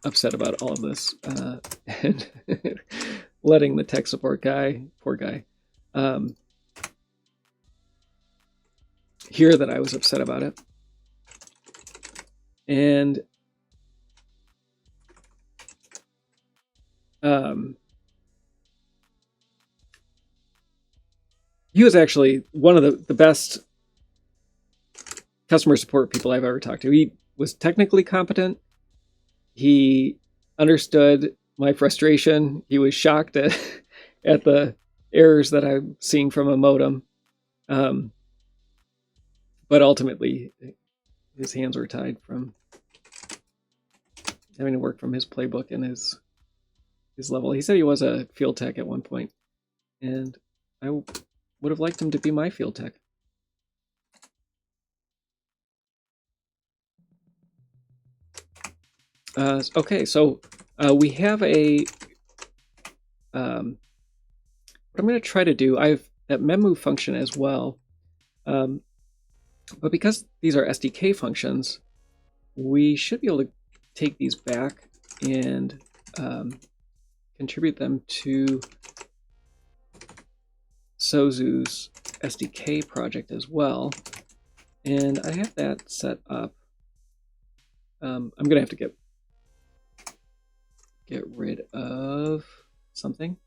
upset about all of this, and letting the tech support guy, poor guy, hear that I was upset about it. And he was actually one of the best customer support people I've ever talked to. He was technically competent. He understood my frustration. He was shocked at the errors that I'm seeing from a modem. But ultimately, his hands were tied from having to work from his playbook and his level. He said he was a field tech at one point, and I would have liked him to be my field tech. Okay, so we have a what I'm going to try to do, I have that memmove function as well, but because these are SDK functions, we should be able to take these back and contribute them to Sozu's SDK project as well. And I have that set up. I'm going to have to get rid of something.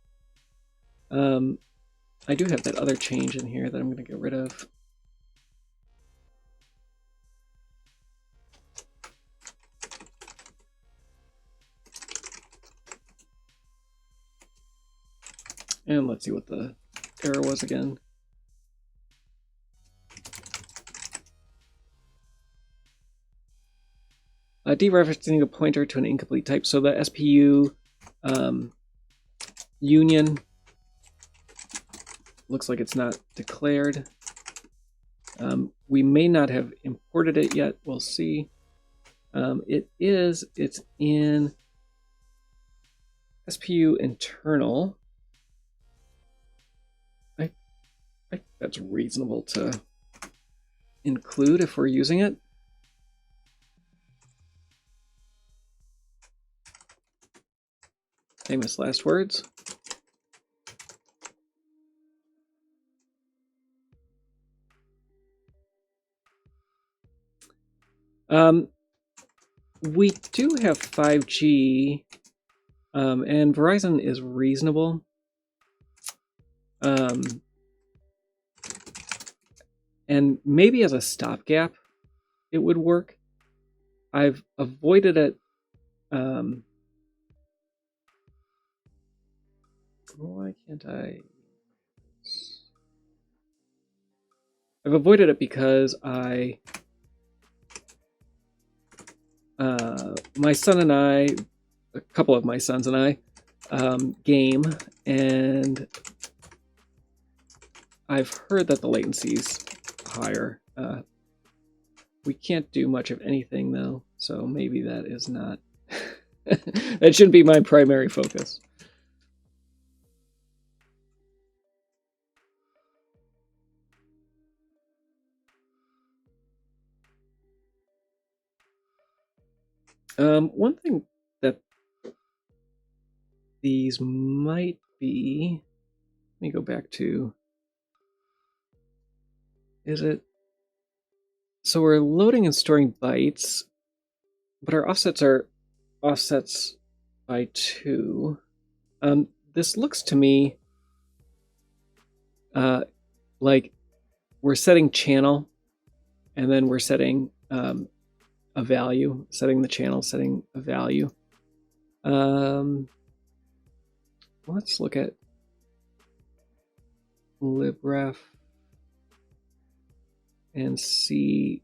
I do have that other change in here that I'm going to get rid of. And let's see what the error was again. Dereferencing a pointer to an incomplete type. So the SPU union looks like it's not declared. We may not have imported it yet. We'll see. It is. It's in SPU internal. I think that's reasonable to include if we're using it. Famous last words. We do have 5G, and Verizon is reasonable. And maybe as a stopgap, it would work. I've avoided it. Why can't I? I've avoided it because my son and I, a couple of my sons and I, game, and I've heard that the latency's higher. We can't do much of anything though, so maybe that is not. That shouldn't be my primary focus. One thing that these might be, let me go back to, is it, so we're loading and storing bytes, but our offsets are offsets by 2. This looks to me like we're setting channel, and then we're setting a value, setting the channel, setting a value. Let's look at libref and see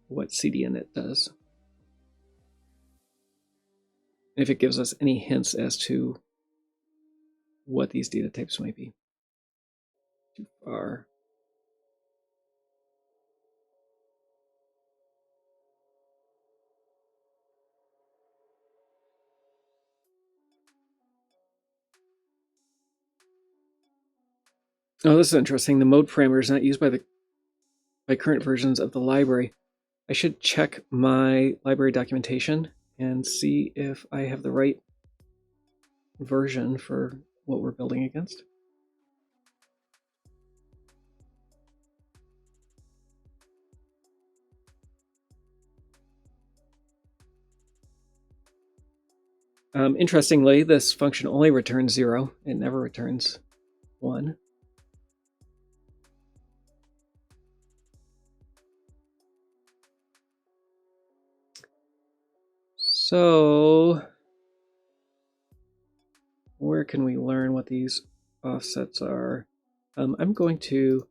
what cdinit does. If it gives us any hints as to what these data types might be. Too far. Oh, this is interesting. The mode parameter is not used by current versions of the library. I should check my library documentation and see if I have the right version for what we're building against. Interestingly, this function only returns 0. It never returns 1. So where can we learn what these offsets are? I'm going to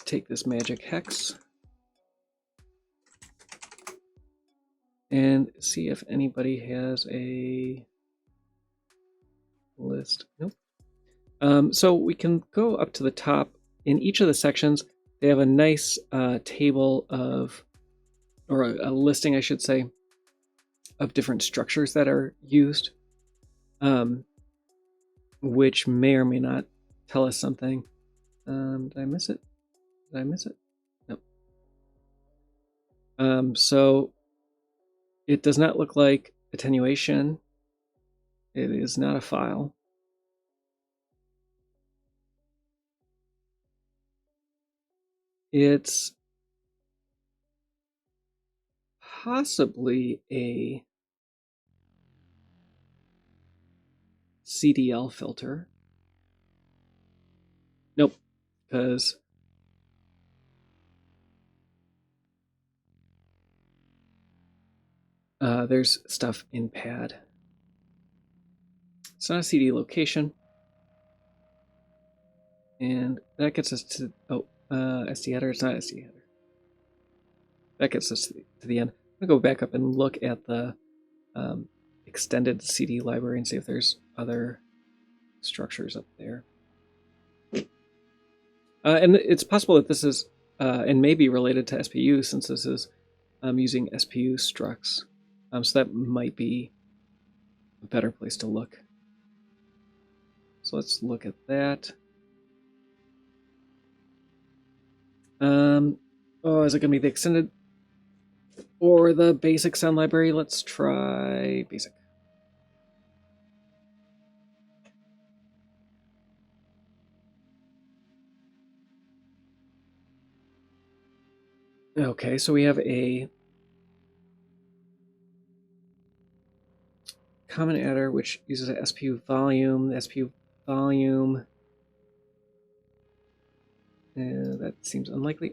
take this magic hex and see if anybody has a list. Nope. So we can go up to the top. In each of the sections, they have a nice table of, or a listing, I should say, of different structures that are used, which may or may not tell us something. Did I miss it? Did I miss it? No. So it does not look like attenuation. It is not a file. It's possibly a CDL filter. Nope, because there's stuff in pad. It's not a CD location. And that gets us to, SD header. It's not SD header. That gets us to the end. I'm going to go back up and look at the extended CD library and see if there's other structures up there. And it's possible that this is, and may be related to SPU, since this is using SPU structs. So that might be a better place to look. So let's look at that. Is it going to be the extended or the basic sound library? Let's try basic. Okay, so we have a common adder which uses an SPU volume. The SPU volume, that seems unlikely.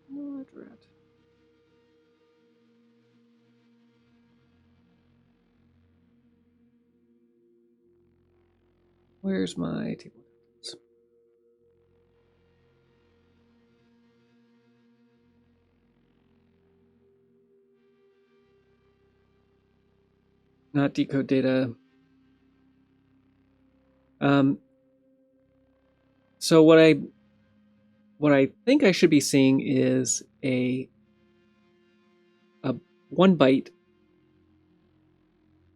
Moderate. Where's my table? Not decode data. So what I think I should be seeing is a 1 byte,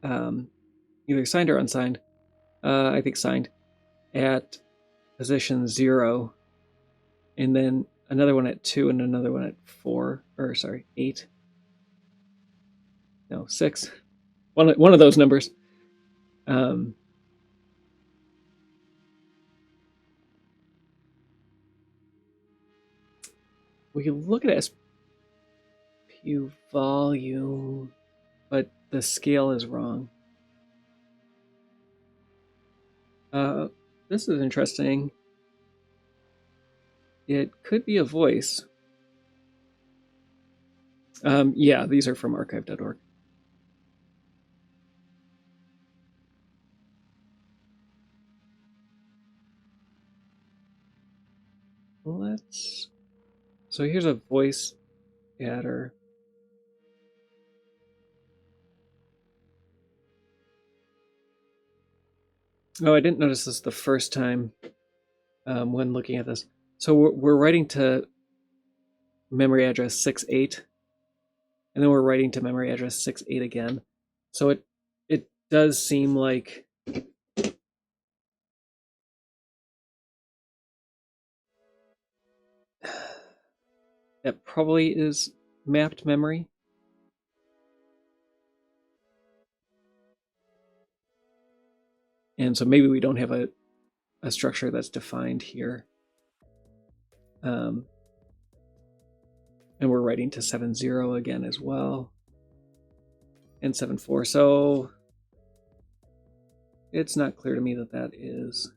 either signed or unsigned. I think signed at position 0, and then another one at 2 and another one at 4, or sorry, 8. No, 6. One of those numbers. We can look at CPU volume, but the scale is wrong. This is interesting. It could be a voice. Yeah, these are from archive.org. So here's a voice adder. Oh, I didn't notice this the first time when looking at this. So we're writing to memory address 68, and then we're writing to memory address 68 again. So it does seem like that probably is mapped memory. And so maybe we don't have a structure that's defined here. And we're writing to 7.0 again as well. And 7.4. So it's not clear to me that is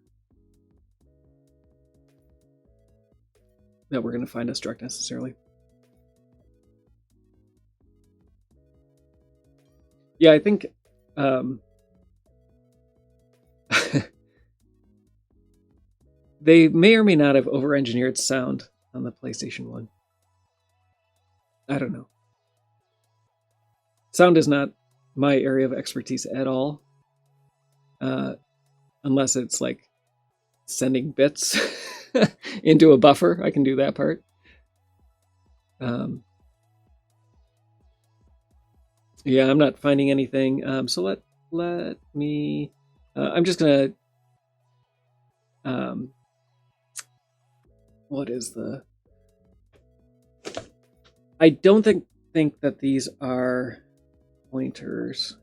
that we're going to find a struct necessarily. Yeah, I think they may or may not have over-engineered sound on the PlayStation 1. I don't know. Sound is not my area of expertise at all. Unless it's like sending bits into a buffer. I can do that part. Yeah, I'm not finding anything. So let me... I'm just going to... what is the... I don't think that these are pointers.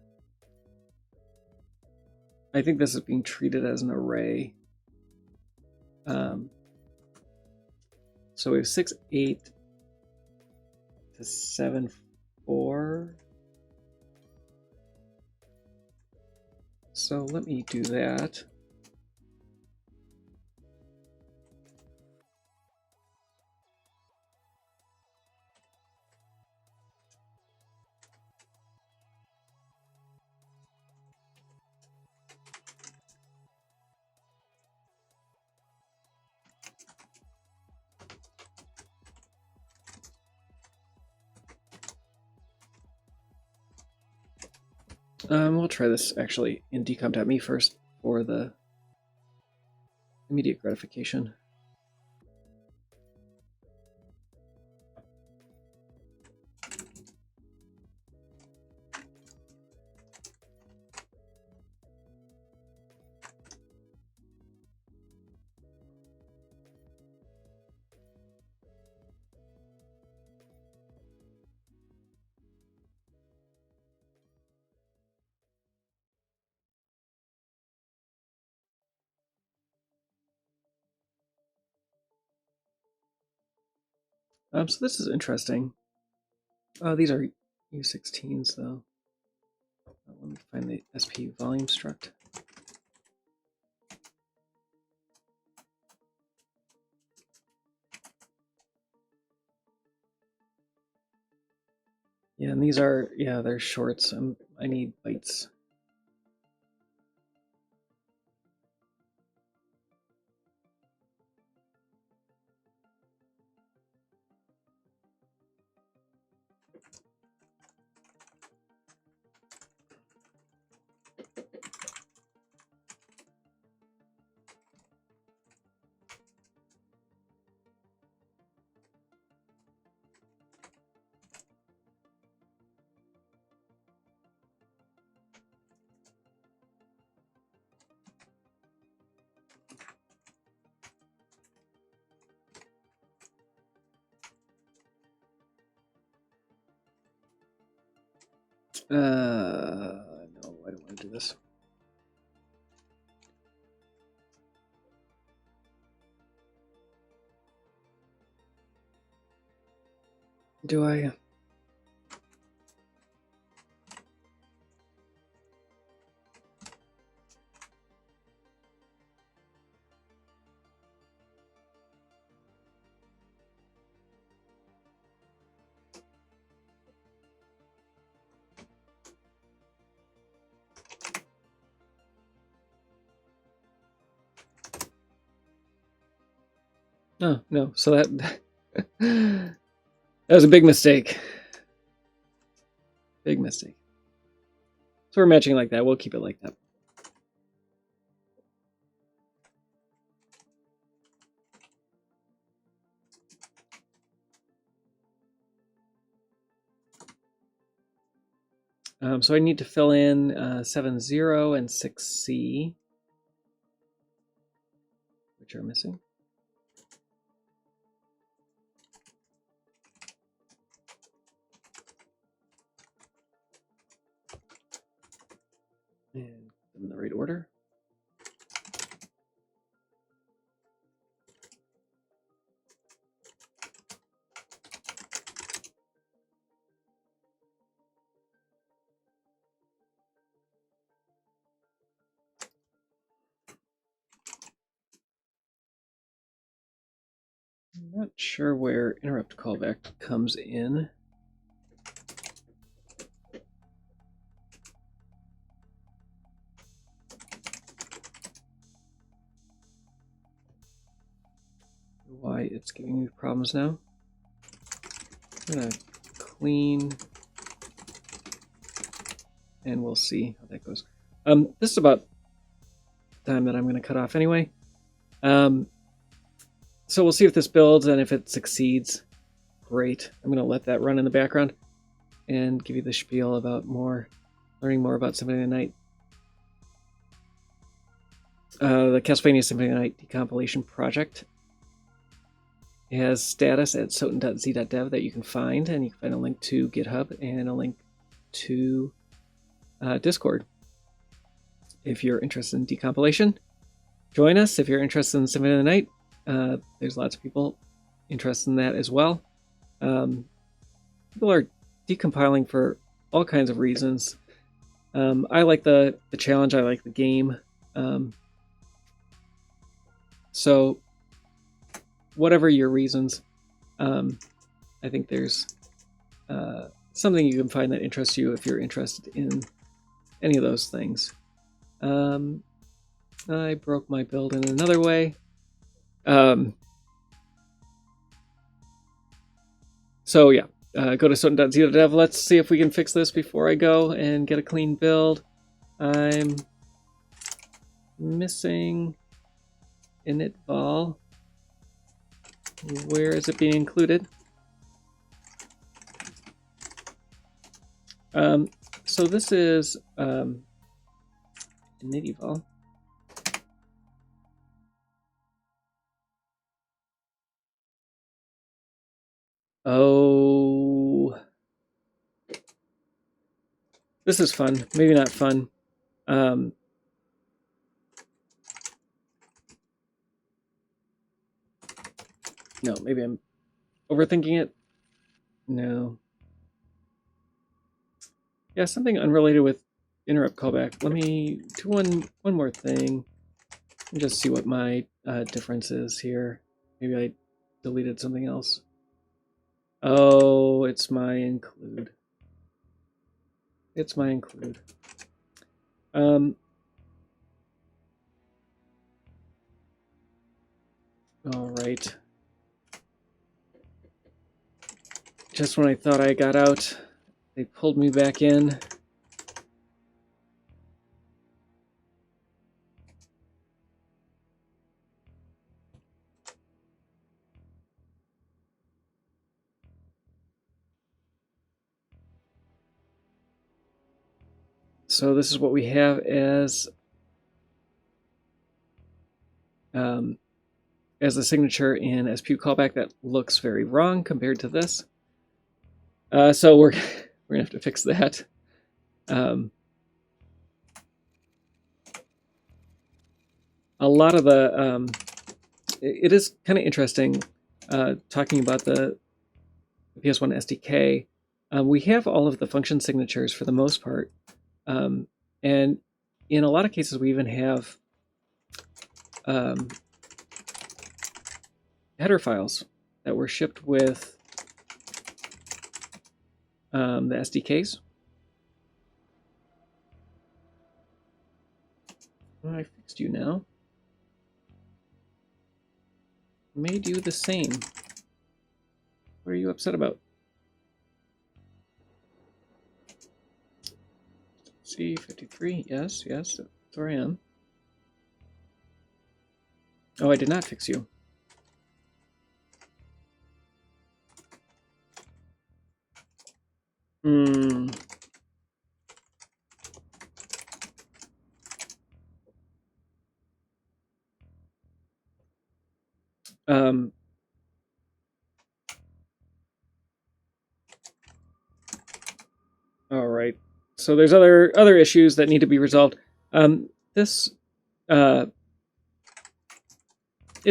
I think this is being treated as an array. So we have 6.8 to 7.4. So let me do that. We'll try this actually in decomp.me first for the immediate gratification. So this is interesting. These are U16s though. Let me find the SP volume struct. Yeah, and these are, yeah, they're shorts. I need bytes. No, I don't want to do this. Do I? Oh, no. So that that was a big mistake. Big mistake. So we're matching like that. We'll keep it like that. So I need to fill in 7.0 and 6C, which are missing. And in the right order. I'm not sure where interrupt callback comes in. Why it's giving me problems now. I'm gonna clean, and we'll see how that goes. This is about the time that I'm gonna cut off anyway. So we'll see if this builds, and if it succeeds, great. I'm gonna let that run in the background and give you the spiel about learning more about Symphony of the Night. The Castlevania Symphony of the Night Decompilation project has status at soten.z.dev that you can find, and you can find a link to GitHub and a link to Discord. If you're interested in decompilation, join us. If you're interested in Symphony of the Night, there's lots of people interested in that as well. People are decompiling for all kinds of reasons. I like the challenge. I like the game. So whatever your reasons, I think there's something you can find that interests you if you're interested in any of those things. I broke my build in another way. So yeah, go to soten.z.dev. Let's see if we can fix this before I go and get a clean build. I'm missing init vol. Where is it being included? So this is init vol. Oh, this is fun. Maybe not fun. No, maybe I'm overthinking it. No. Yeah, something unrelated with interrupt callback. Let me do one more thing and just see what my difference is here. Maybe I deleted something else. Oh, it's my include. It's my include. All right. Just when I thought I got out, they pulled me back in. So this is what we have as a signature in SPU callback. That looks very wrong compared to this. So we're gonna have to fix that. A lot of the it is kind of interesting talking about the PS1 SDK. We have all of the function signatures for the most part, and in a lot of cases we even have header files that were shipped with the SDKs. I fixed you now. made you the same. What are you upset about? C53, yes, that's where I am. Oh, I did not fix you. Hmm. All right. So there's other issues that need to be resolved. This it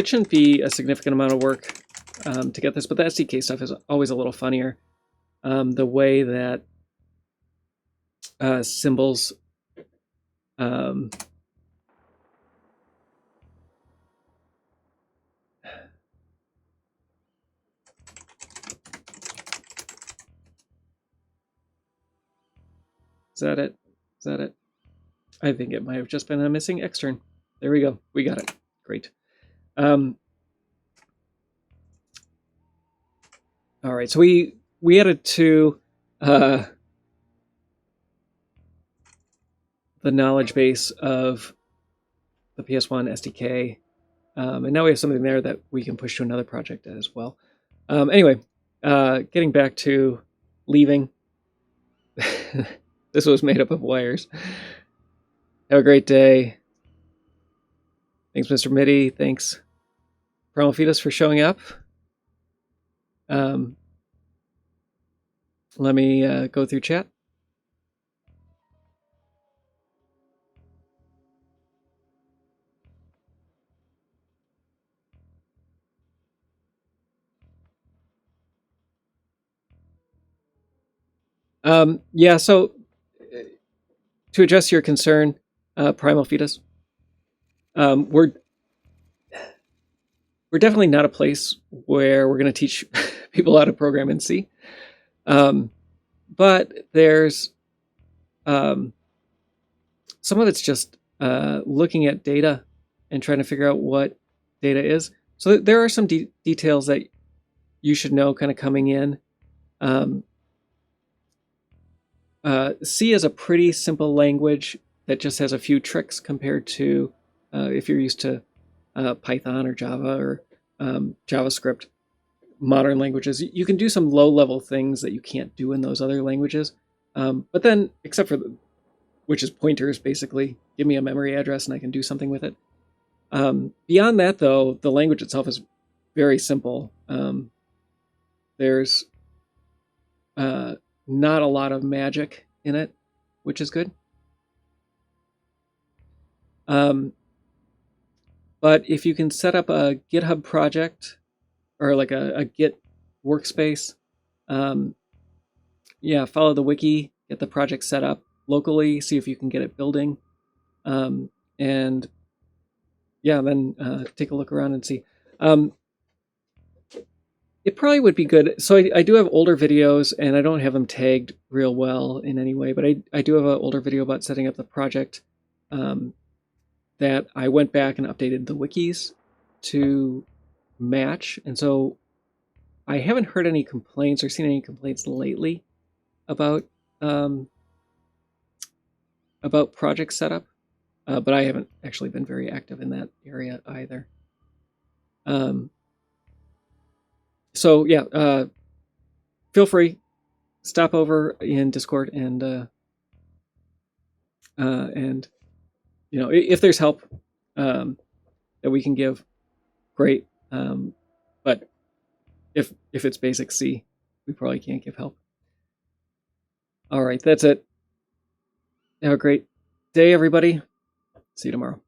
shouldn't be a significant amount of work to get this, but the SDK stuff is always a little funnier. The way that symbols is that it? Is that it? I think it might have just been a missing extern. There we go. We got it. Great. All right. So we added to the knowledge base of the PS1 SDK, and now we have something there that we can push to another project as well. Anyway, getting back to leaving. This was made up of wires. Have a great day. Thanks, Mr. Mitty. Thanks, Promofetus, for showing up. Let me go through chat. Yeah, so to address your concern, Primal Fetus, we're definitely not a place where we're going to teach people how to program in C. But there's some of it's just looking at data and trying to figure out what data is. So there are some details that you should know kind of coming in. C is a pretty simple language that just has a few tricks compared to if you're used to Python or Java or JavaScript, modern languages. You can do some low-level things that you can't do in those other languages. But then, except for which is pointers, basically, give me a memory address and I can do something with it. Beyond that, though, the language itself is very simple. There's not a lot of magic in it, which is good. But if you can set up a GitHub project or like a Git workspace, yeah, follow the wiki, get the project set up locally, see if you can get it building, and yeah, then take a look around and see. It probably would be good. So I do have older videos, and I don't have them tagged real well in any way, but I do have an older video about setting up the project that I went back and updated the wikis to match. And so I haven't heard any complaints or seen any complaints lately about project setup, but I haven't actually been very active in that area either. So yeah, feel free, stop over in Discord and you know, if there's help that we can give, great. But if it's basic C, we probably can't give help. All right, that's it. Have a great day, everybody. See you tomorrow.